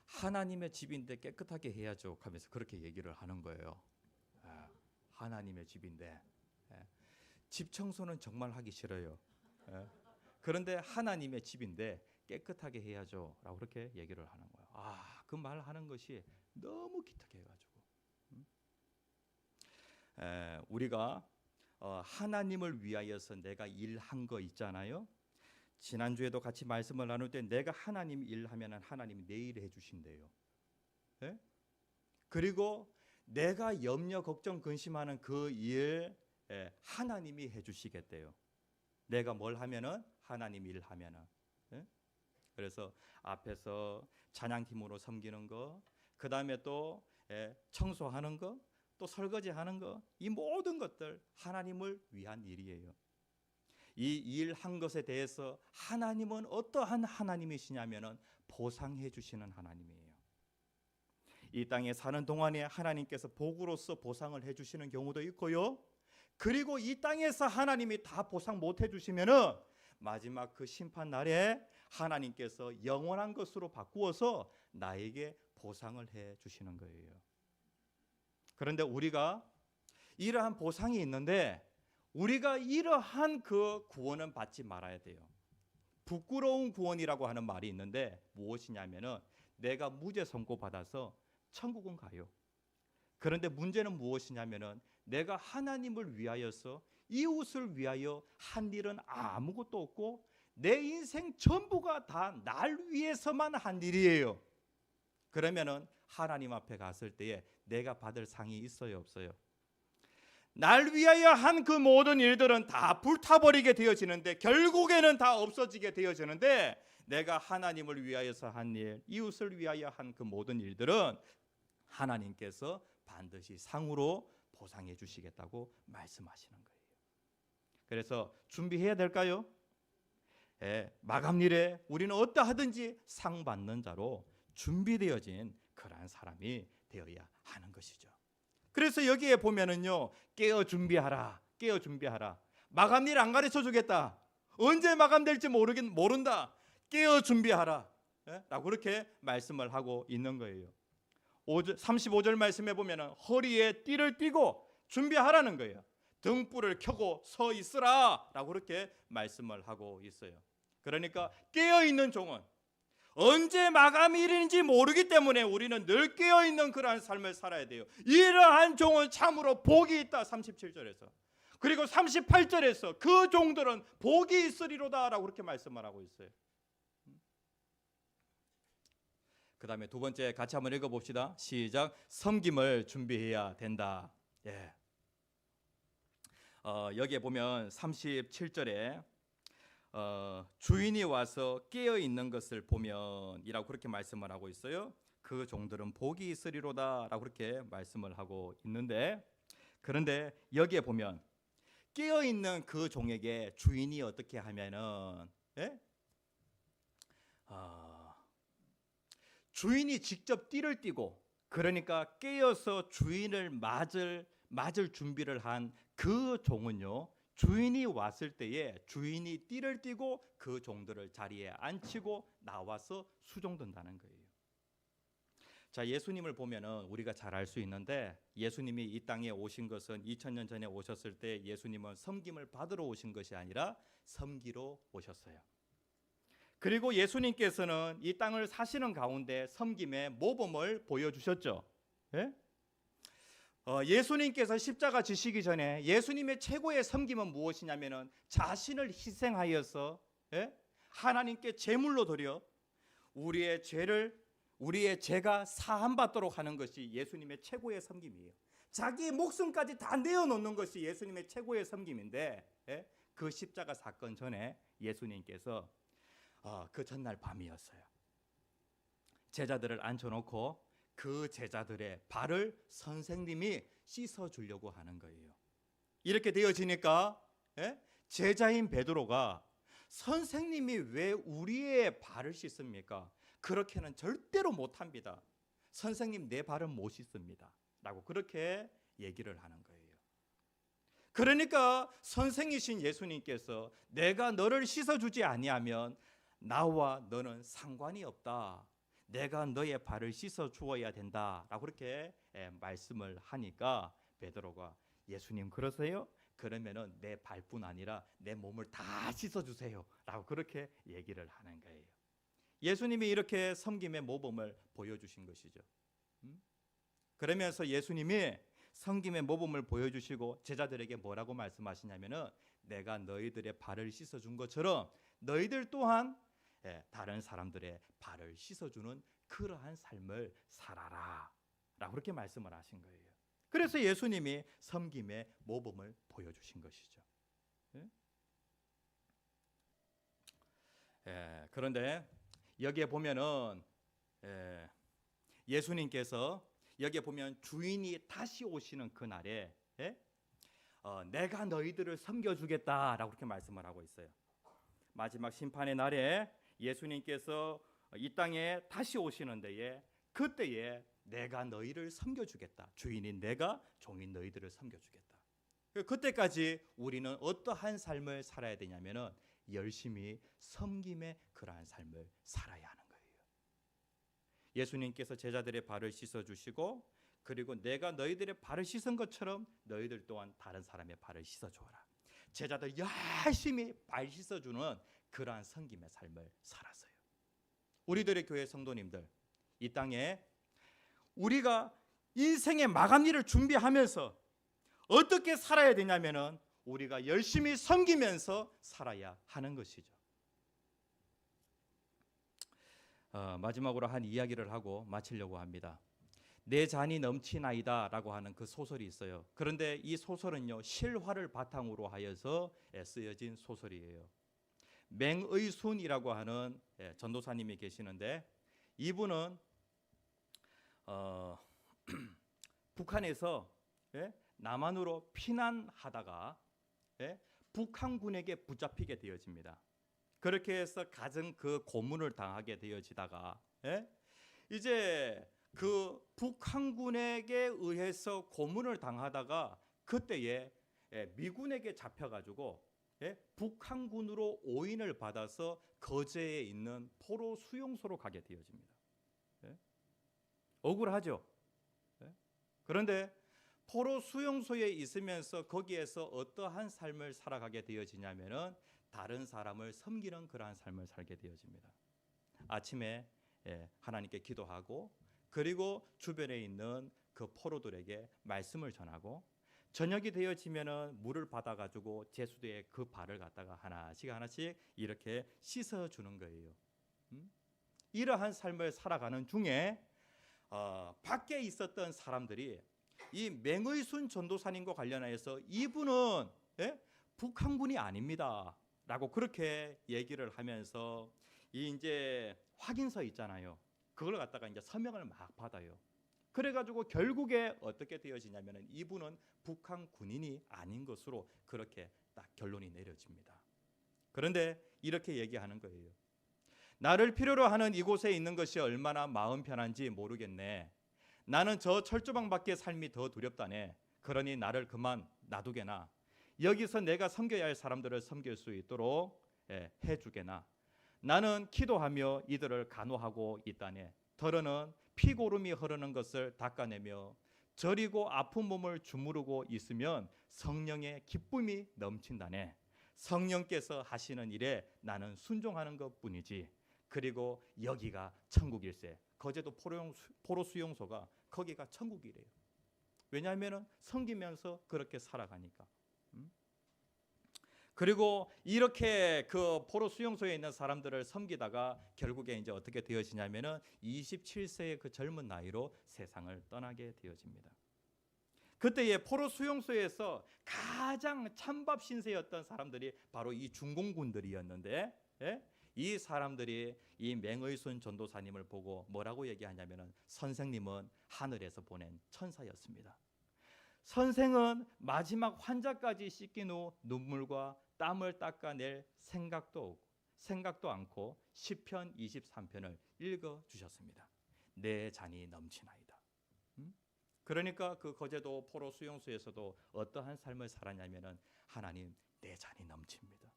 하나님의 집인데 깨끗하게 해야죠 하면서 그렇게 얘기를 하는 거예요. 하나님의 집인데 집 청소는 정말 하기 싫어요. 그런데 하나님의 집인데 깨끗하게 해야죠 라고 그렇게 얘기를 하는 거예요. 그 말 하는 것이 너무 기특해가지고 우리가 하나님을 위하여서 내가 일한 거 있잖아요. 지난주에도 같이 말씀을 나눌 때 내가 하나님 일하면 하나님이 내 일 해주신대요. 그리고 내가 염려 걱정 근심하는 그 일 하나님이 해주시겠대요. 내가 뭘 하면은 하나님 일하면은. 그래서 앞에서 찬양팀으로 섬기는 거, 그 다음에 또 청소하는 거, 또 설거지하는 거, 이 모든 것들 하나님을 위한 일이에요. 이 일한 것에 대해서 하나님은 어떠한 하나님이시냐면은 보상해 주시는 하나님이에요. 이 땅에 사는 동안에 하나님께서 복으로서 보상을 해 주시는 경우도 있고요. 그리고 이 땅에서 하나님이 다 보상 못 해 주시면은 마지막 그 심판 날에 하나님께서 영원한 것으로 바꾸어서 나에게 보상을 해 주시는 거예요. 그런데 우리가 이러한 보상이 있는데 우리가 이러한 그 구원은 받지 말아야 돼요. 부끄러운 구원이라고 하는 말이 있는데 무엇이냐면은 내가 무죄 선고 받아서 천국은 가요. 그런데 문제는 무엇이냐면은 내가 하나님을 위하여서 이웃을 위하여 한 일은 아무것도 없고 내 인생 전부가 다 날 위해서만 한 일이에요. 그러면은 하나님 앞에 갔을 때에 내가 받을 상이 있어요, 없어요? 날 위하여 한 그 모든 일들은 다 불타버리게 되어지는데 결국에는 다 없어지게 되어지는데 내가 하나님을 위하여서 한 일, 이웃을 위하여 한 그 모든 일들은 하나님께서 반드시 상으로 보상해 주시겠다고 말씀하시는 거예요. 그래서 준비해야 될까요? 마감일에 우리는 어떠하든지 상 받는 자로 준비되어진 그러한 사람이 되어야 하는 것이죠. 그래서 여기에 보면은요, 깨어 준비하라, 깨어 준비하라. 마감일 안 가르쳐 주겠다. 언제 마감될지 모른다. 깨어 준비하라. 라고 그렇게 말씀을 하고 있는 거예요. 35절 말씀해 보면은 허리에 띠를 띠고 준비하라는 거예요. 등불을 켜고 서 있으라라고 그렇게 말씀을 하고 있어요. 그러니까 깨어 있는 종은 언제 마감일인지 모르기 때문에 우리는 늘 깨어 있는 그러한 삶을 살아야 돼요. 이러한 종은 참으로 복이 있다. 37절에서. 그리고 38절에서 그 종들은 복이 있으리로다라고 그렇게 말씀을 하고 있어요. 그 다음에 두 번째 같이 한번 읽어봅시다. 시작. 섬김을 준비해야 된다. 예. 여기에 보면 37절에 주인이 와서 깨어 있는 것을 보면이라고 그렇게 말씀을 하고 있어요. 그 종들은 복이 있으리로다라고 그렇게 말씀을 하고 있는데, 그런데 여기에 보면 깨어 있는 그 종에게 주인이 어떻게 하면은 예? 주인이 직접 띠를 띠고, 그러니까 깨어서 주인을 맞을 준비를 한 그 종은요, 주인이 왔을 때에 주인이 띠를 띠고 그 종들을 자리에 앉히고 나와서 수종든다는 거예요. 자, 예수님을 보면은 우리가 잘 알 수 있는데, 예수님이 이 땅에 오신 것은 2000년 전에 오셨을 때 예수님은 섬김을 받으러 오신 것이 아니라 섬기러 오셨어요. 그리고 예수님께서는 이 땅을 사시는 가운데 섬김의 모범을 보여주셨죠. 예? 예수님께서 십자가 지시기 전에 예수님의 최고의 섬김은 무엇이냐면은 자신을 희생하여서 하나님께 제물로 드려 우리의 죄가 사함받도록 하는 것이 예수님의 최고의 섬김이에요. 자기의 목숨까지 다 내어놓는 것이 예수님의 최고의 섬김인데, 그 십자가 사건 전에 예수님께서 그 전날 밤이었어요. 제자들을 앉혀놓고 그 제자들의 발을 선생님이 씻어주려고 하는 거예요. 이렇게 되어지니까 제자인 베드로가 선생님이 왜 우리의 발을 씻습니까? 그렇게는 절대로 못합니다. 선생님 내 발은 못 씻습니다 라고 그렇게 얘기를 하는 거예요. 그러니까 선생이신 예수님께서 내가 너를 씻어주지 아니하면 나와 너는 상관이 없다. 내가 너의 발을 씻어 주어야 된다라고 그렇게 말씀을 하니까 베드로가 예수님 그러세요? 그러면은 내 발뿐 아니라 내 몸을 다 씻어 주세요라고 그렇게 얘기를 하는 거예요. 예수님이 이렇게 섬김의 모범을 보여주신 것이죠. 그러면서 예수님이 섬김의 모범을 보여주시고 제자들에게 뭐라고 말씀하시냐면은 내가 너희들의 발을 씻어 준 것처럼 너희들 또한 다른 사람들의 발을 씻어주는 그러한 삶을 살아라 라고 그렇게 말씀을 하신 거예요. 그래서 예수님이 섬김의 모범을 보여주신 것이죠. 그런데 여기에 보면은 예수님께서 여기에 보면 주인이 다시 오시는 그날에 내가 너희들을 섬겨주겠다라고 그렇게 말씀을 하고 있어요. 마지막 심판의 날에 예수님께서 이 땅에 다시 오시는 데에 그때에 내가 너희를 섬겨주겠다. 주인인 내가 종인 너희들을 섬겨주겠다. 그때까지 우리는 어떠한 삶을 살아야 되냐면은 열심히 섬김의 그러한 삶을 살아야 하는 거예요. 예수님께서 제자들의 발을 씻어주시고 그리고 내가 너희들의 발을 씻은 것처럼 너희들 또한 다른 사람의 발을 씻어주어라. 제자들 열심히 발 씻어주는 그러한 섬김의 삶을 살았어요. 우리들의 교회 성도님들, 이 땅에 우리가 인생의 마감일을 준비하면서 어떻게 살아야 되냐면은 우리가 열심히 섬기면서 살아야 하는 것이죠. 마지막으로 한 이야기를 하고 마치려고 합니다. 내 잔이 넘치나이다 라고 하는 그 소설이 있어요. 그런데 이 소설은요 실화를 바탕으로 하여서 쓰여진 소설이에요. 맹의순이라고 하는 전도사님이 계시는데 이분은 북한에서 남한으로 피난하다가 북한군에게 붙잡히게 되어집니다. 그렇게 해서 갖은 그 고문을 당하게 되어지다가 이제 그 북한군에게 의해서 고문을 당하다가 그때에 미군에게 잡혀가지고 북한군으로 오인을 받아서 거제에 있는 포로 수용소로 가게 되어집니다. 억울하죠. 그런데 포로 수용소에 있으면서 거기에서 어떠한 삶을 살아가게 되어지냐면은 다른 사람을 섬기는 그러한 삶을 살게 되어집니다. 아침에 하나님께 기도하고 그리고 주변에 있는 그 포로들에게 말씀을 전하고 저녁이 되어지면은 물을 받아가지고 제수대에 그 발을 갖다가 하나씩 이렇게 씻어주는 거예요. 이러한 삶을 살아가는 중에 밖에 있었던 사람들이 이 맹의순 전도사님과 관련해서 이분은 북한군이 아닙니다 라고 그렇게 얘기를 하면서 이 이제 확인서 있잖아요. 그걸 갖다가 이제 서명을 막 받아요. 그래가지고 결국에 어떻게 되어지냐면은 이분은 북한 군인이 아닌 것으로 그렇게 딱 결론이 내려집니다. 그런데 이렇게 얘기하는 거예요. 나를 필요로 하는 이곳에 있는 것이 얼마나 마음 편한지 모르겠네. 나는 저 철조망 밖의 삶이 더 두렵다네. 그러니 나를 그만 놔두게나. 여기서 내가 섬겨야 할 사람들을 섬길 수 있도록 해주게나. 나는 기도하며 이들을 간호하고 있다네. 더러는 피고름이 흐르는 것을 닦아내며 저리고 아픈 몸을 주무르고 있으면 성령의 기쁨이 넘친다네. 성령께서 하시는 일에 나는 순종하는 것뿐이지. 그리고 여기가 천국일세. 거제도 포로 수용소가 거기가 천국이래요. 왜냐하면 섬기면서 그렇게 살아가니까. 그리고 이렇게 그 포로 수용소에 있는 사람들을 섬기다가 결국에 이제 어떻게 되어지냐면은 27세의 그 젊은 나이로 세상을 떠나게 되어집니다. 그때의 포로 수용소에서 가장 찬밥 신세였던 사람들이 바로 이 중공군들이었는데, 이 사람들이 이 맹의순 전도사님을 보고 뭐라고 얘기하냐면은 선생님은 하늘에서 보낸 천사였습니다. 선생은 마지막 환자까지 씻긴 후 눈물과 땀을 닦아낼 생각도 않고 시편 23편을 읽어 주셨습니다. 내 잔이 넘치나이다. 그러니까 그 거제도 포로 수용소에서도 어떠한 삶을 살았냐면은 하나님 내 잔이 넘칩니다.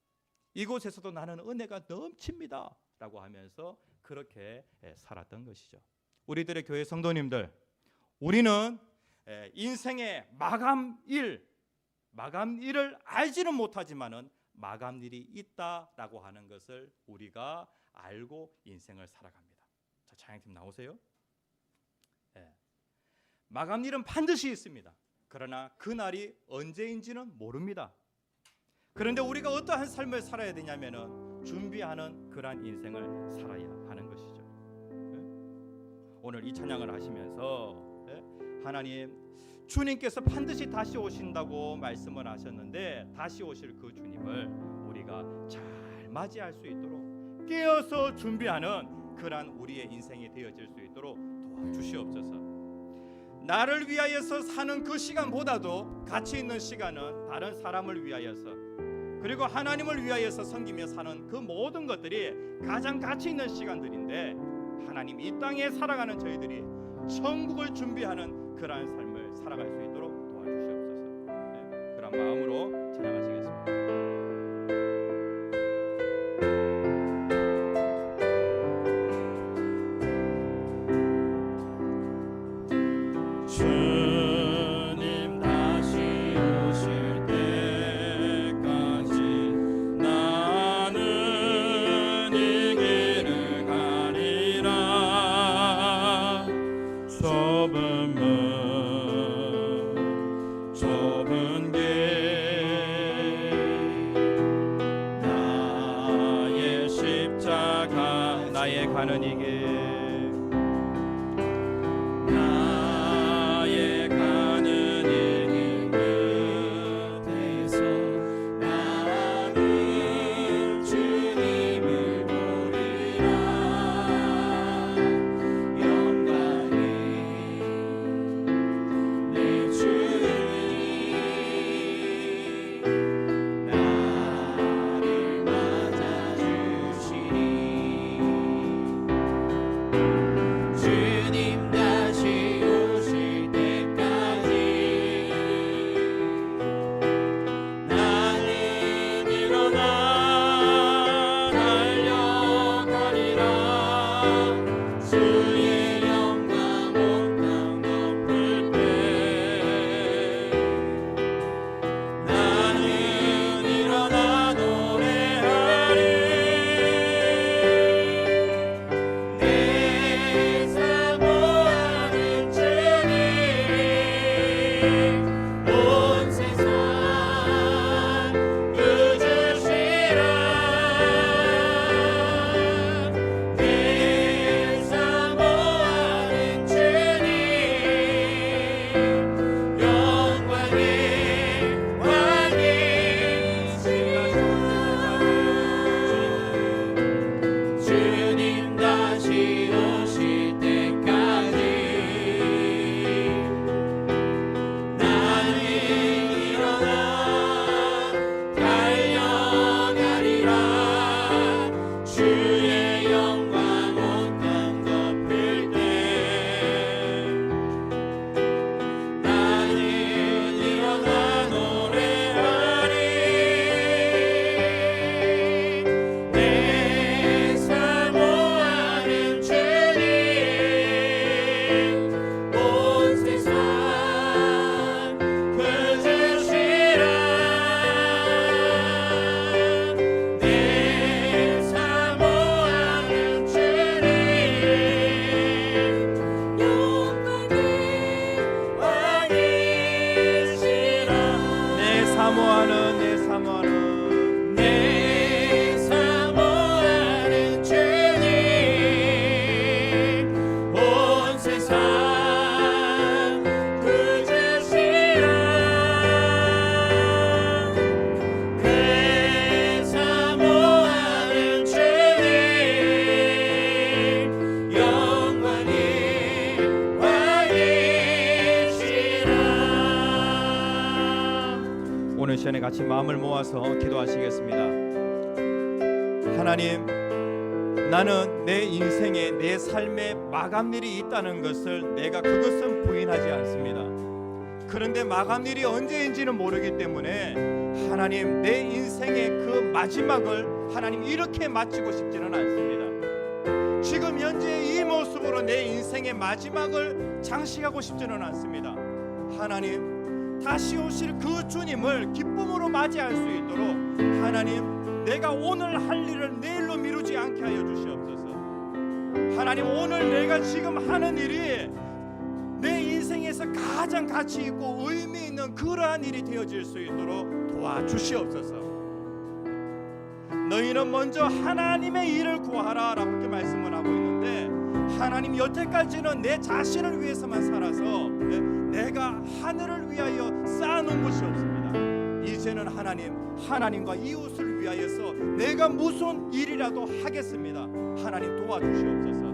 이곳에서도 나는 은혜가 넘칩니다 라고 하면서 그렇게 살았던 것이죠. 우리들의 교회 성도님들, 우리는 인생의 마감일을 알지는 못하지만은 마감일이 있다라고 하는 것을 우리가 알고 인생을 살아갑니다. 자, 찬양팀 나오세요. 마감일은 반드시 있습니다. 그러나 그 날이 언제인지는 모릅니다. 그런데 우리가 어떠한 삶을 살아야 되냐면은 준비하는 그러한 인생을 살아야 하는 것이죠. 오늘 이 찬양을 하시면서 하나님 주님께서 반드시 다시 오신다고 말씀을 하셨는데 다시 오실 그 주님을 우리가 잘 맞이할 수 있도록 깨어서 준비하는 그러한 우리의 인생이 되어질 수 있도록 도와주시옵소서. 나를 위하여서 사는 그 시간보다도 가치 있는 시간은 다른 사람을 위하여서 그리고 하나님을 위하여서 섬기며 사는 그 모든 것들이 가장 가치 있는 시간들인데 하나님 이 땅에 살아가는 저희들이 천국을 준비하는 그러한 삶을 살아갈 수 있도록 도와주시옵소서. 그런 마음으로 찬양하시겠습니다. 주님 다시 오실 때까지 나는 이 길을 가리라. 좁은 문 좁은 길 나의 십자가 나의 가는 이 길 사모하는 내 사모하는 내 사모하는 주님 온 세상 구주시라 그 사모하는 주님 영원히 왕이시라. 오늘 시간에 같이 마음을 모아서 기도하시겠습니다. 하나님, 나는 내 인생에 내 삶의 마감일이 있다는 것을 내가 그것은 부인하지 않습니다. 그런데 마감일이 언제인지는 모르기 때문에 하나님, 내 인생의 그 마지막을 하나님 이렇게 마치고 싶지는 않습니다. 지금 현재 이 모습으로 내 인생의 마지막을 장식하고 싶지는 않습니다. 하나님, 다시 오실 그 주님을 기쁨으로 맞이할 수 있도록 하나님, 내가 오늘 할 일을 내일로 미루지 않게 하여 주시옵소서. 하나님, 오늘 내가 지금 하는 일이 내 인생에서 가장 가치 있고 의미 있는 그러한 일이 되어질 수 있도록 도와주시옵소서. 너희는 먼저 하나님의 일을 구하라 라고 이렇게 말씀을 하고 있는데, 하나님, 여태까지는 내 자신을 위해서만 살아서 내가 하늘을 위하여 쌓아놓은 것이 없습니다. 이제는 하나님과 이웃을 위하여서 내가 무슨 일이라도 하겠습니다. 하나님, 도와주시옵소서.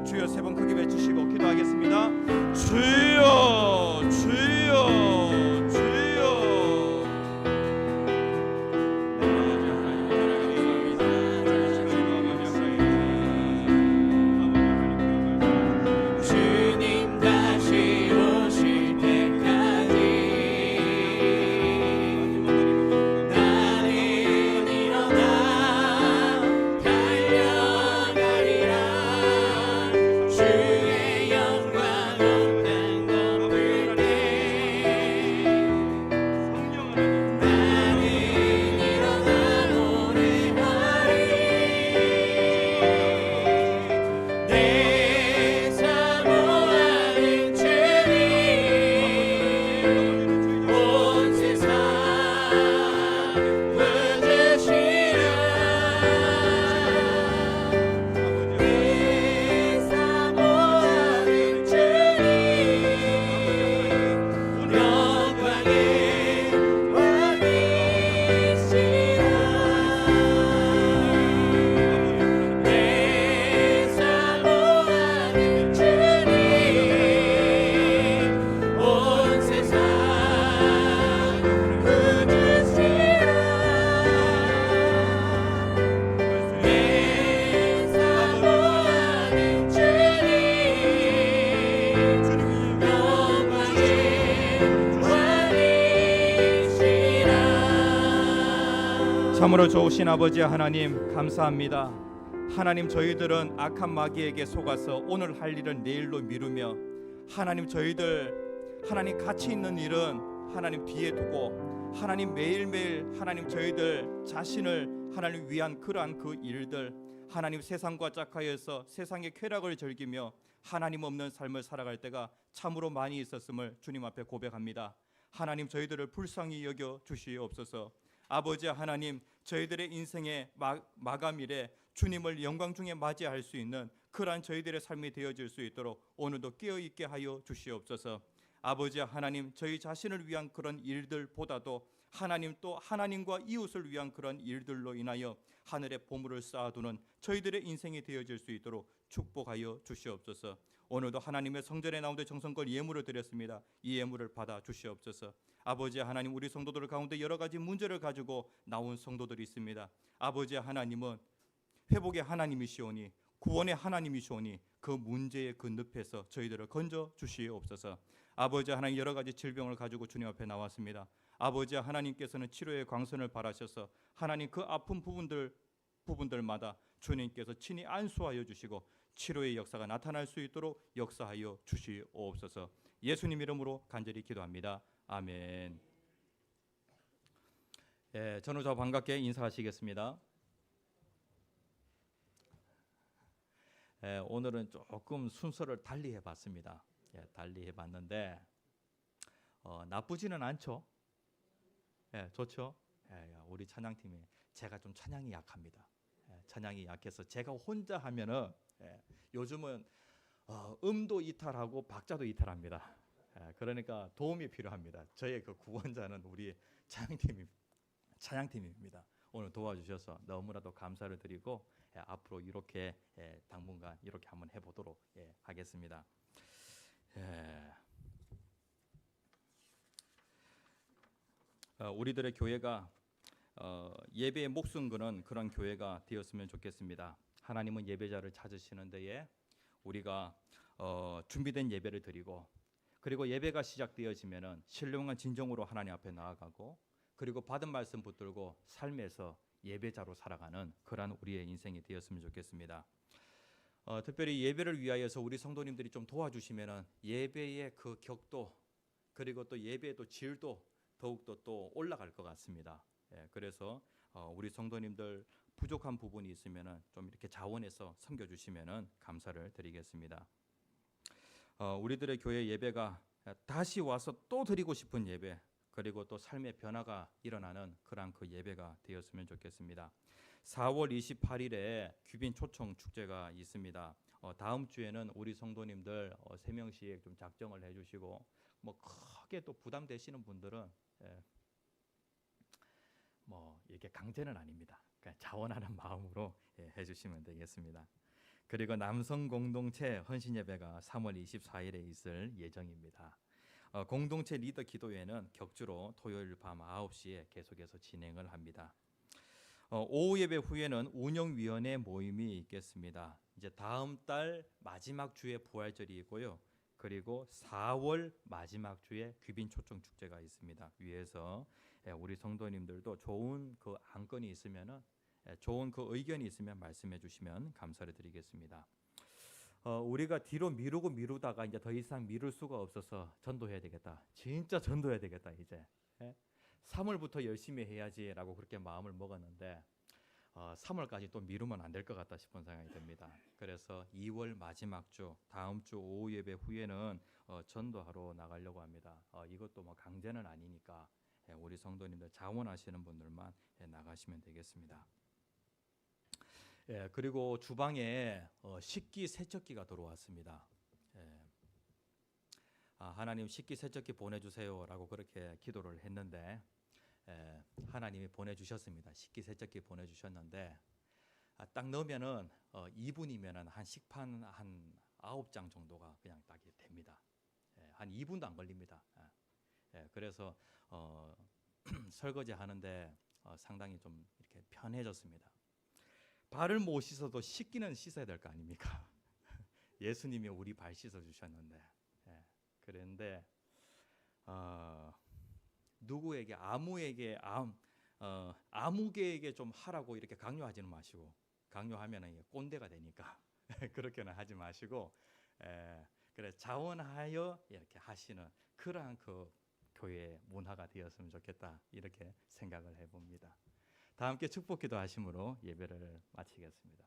주여, 세 번 크게 외치시고 기도하겠습니다. 주여 주여 주여 주님 다시 오실 때까지 나는 일어나 달려가리라. 주의 영광 온 땅 덮을 때 나는 일어나 노래하리. 내 사모하는 주님 온 세상 구주시라. 내 사모하는 주님 영광의 왕이시라. 내 사모하는 주님 온 세상 구주시라. 내 사모하는 주님 왕이시라. 참으로 좋으신 아버지 하나님, 감사합니다. 하나님, 저희들은 악한 마귀에게 속아서 오늘 할 일은 내일로 미루며, 하나님, 저희들 하나님 가치 있는 일은 하나님 뒤에 두고, 하나님 매일매일 하나님 저희들 자신을 하나님 위한 그러한 그 일들, 하나님 세상과 짝하여서 세상의 쾌락을 즐기며 하나님 없는 삶을 살아갈 때가 참으로 많이 있었음을 주님 앞에 고백합니다. 하나님, 저희들을 불쌍히 여겨 주시옵소서. 아버지 하나님, 저희들의 인생의 마감일에 주님을 영광 중에 맞이할 수 있는 그러한 저희들의 삶이 되어질 수 있도록 오늘도 깨어있게 하여 주시옵소서. 아버지 하나님, 저희 자신을 위한 그런 일들보다도 하나님, 또 하나님과 이웃을 위한 그런 일들로 인하여 하늘의 보물을 쌓아두는 저희들의 인생이 되어질 수 있도록 축복하여 주시옵소서. 오늘도 하나님의 성전에 나오는 정성껏 예물을 드렸습니다. 이 예물을 받아 주시옵소서. 아버지 하나님, 우리 성도들 가운데 여러 가지 문제를 가지고 나온 성도들이 있습니다. 아버지 하나님은 회복의 하나님이시오니, 구원의 하나님이시오니 그 문제의 그 늪에서 저희들을 건져 주시옵소서. 아버지 하나님, 여러 가지 질병을 가지고 주님 앞에 나왔습니다. 아버지 하나님께서는 치료의 광선을 바라셔서 하나님 그 아픈 부분들마다 주님께서 친히 안수하여 주시고 치료의 역사가 나타날 수 있도록 역사하여 주시옵소서. 예수님 이름으로 간절히 기도합니다. 아멘. 전우자 반갑게 인사하시겠습니다. 오늘은 조금 순서를 달리 해봤습니다. 달리 해봤는데 나쁘지는 않죠. 예, 좋죠. 예, 우리 찬양팀이 제가 좀 찬양이 약합니다. 예, 찬양이 약해서 제가 혼자 하면은 요즘은 음도 이탈하고 박자도 이탈합니다. 그러니까 도움이 필요합니다. 저의 그 구원자는 우리 찬양팀입니다. 오늘 도와주셔서 너무나도 감사를 드리고 앞으로 이렇게 당분간 이렇게 한번 해보도록 하겠습니다. 우리들의 교회가 예배에 목숨 거는 그런 교회가 되었으면 좋겠습니다. 하나님은 예배자를 찾으시는 데에 우리가 준비된 예배를 드리고, 그리고 예배가 시작되어지면은 신령한 진정으로 하나님 앞에 나아가고, 그리고 받은 말씀 붙들고 삶에서 예배자로 살아가는 그러한 우리의 인생이 되었으면 좋겠습니다. 특별히 예배를 위하여서 우리 성도님들이 좀 도와주시면은 예배의 그 격도, 그리고 또 예배의 또 질도 더욱더 또 올라갈 것 같습니다. 그래서 우리 성도님들 부족한 부분이 있으면은 좀 이렇게 자원해서 섬겨주시면은 감사를 드리겠습니다. 우리들의 교회 예배가 다시 와서 또 드리고 싶은 예배, 그리고 또 삶의 변화가 일어나는 그러한 그 예배가 되었으면 좋겠습니다. 4월 28일에 귀빈 초청 축제가 있습니다. 다음 주에는 우리 성도님들 3명씩 좀 작정을 해주시고, 뭐 크게 또 부담되시는 분들은 뭐 이렇게 강제는 아닙니다. 그냥 자원하는 마음으로 해주시면 되겠습니다. 그리고 남성 공동체 헌신 예배가 3월 24일에 있을 예정입니다. 공동체 리더 기도회는 격주로 토요일 밤 9시에 계속해서 진행을 합니다. 오후 예배 후에는 운영위원회 모임이 있겠습니다. 이제 다음 달 마지막 주에 부활절이 있고요. 그리고 4월 마지막 주에 귀빈 초청 축제가 있습니다. 위에서 우리 성도님들도 좋은 그 안건이 있으면은, 좋은 그 의견이 있으면 말씀해 주시면 감사를 드리겠습니다. 우리가 뒤로 미루다가 이제 더 이상 미룰 수가 없어서 전도해야 되겠다. 진짜 전도해야 되겠다 이제. 3월부터 열심히 해야지라고 그렇게 마음을 먹었는데 3월까지 또 미루면 안 될 것 같다 싶은 생각이 듭니다. 그래서 2월 마지막 주, 다음 주 오후 예배 후에는 전도하러 나가려고 합니다. 이것도 뭐 강제는 아니니까 우리 성도님들 자원하시는 분들만 나가시면 되겠습니다. 그리고 주방에 식기 세척기가 들어왔습니다. 하나님 식기 세척기 보내주세요라고 그렇게 기도를 했는데 하나님이 보내주셨습니다. 식기 세척기 보내주셨는데 딱 넣으면은 2분이면은 한 식판 한 9장 정도가 그냥 딱 됩니다. 한 2분도 안 걸립니다. 그래서 설거지 하는데 상당히 좀 이렇게 편해졌습니다. 발을 못 씻어도 씻기는 씻어야 될 거 아닙니까? 예수님이 우리 발 씻어 주셨는데, 그런데 누구에게 아무개에게 좀 하라고 이렇게 강요하지는 마시고, 강요하면 꼰대가 되니까 그렇게는 하지 마시고, 그래 자원하여 이렇게 하시는 그러한 그 교회 문화가 되었으면 좋겠다 이렇게 생각을 해봅니다. 다 함께 축복기도 하심으로 예배를 마치겠습니다.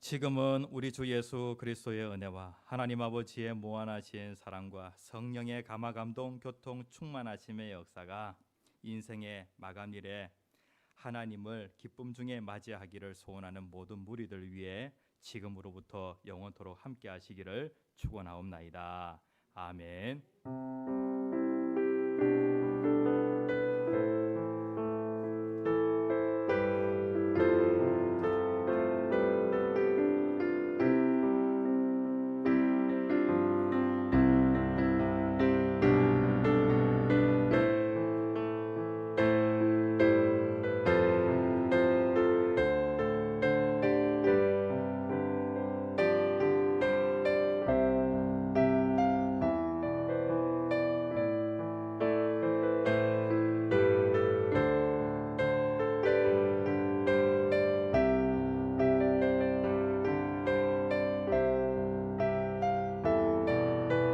지금은 우리 주 예수 그리스도의 은혜와 하나님 아버지의 무한하신 사랑과 성령의 감화 감동 교통 충만하심의 역사가 인생의 마감일에 하나님을 기쁨 중에 맞이하기를 소원하는 모든 무리들 위해 지금으로부터 영원토록 함께 하시기를 축원하옵나이다. 아멘.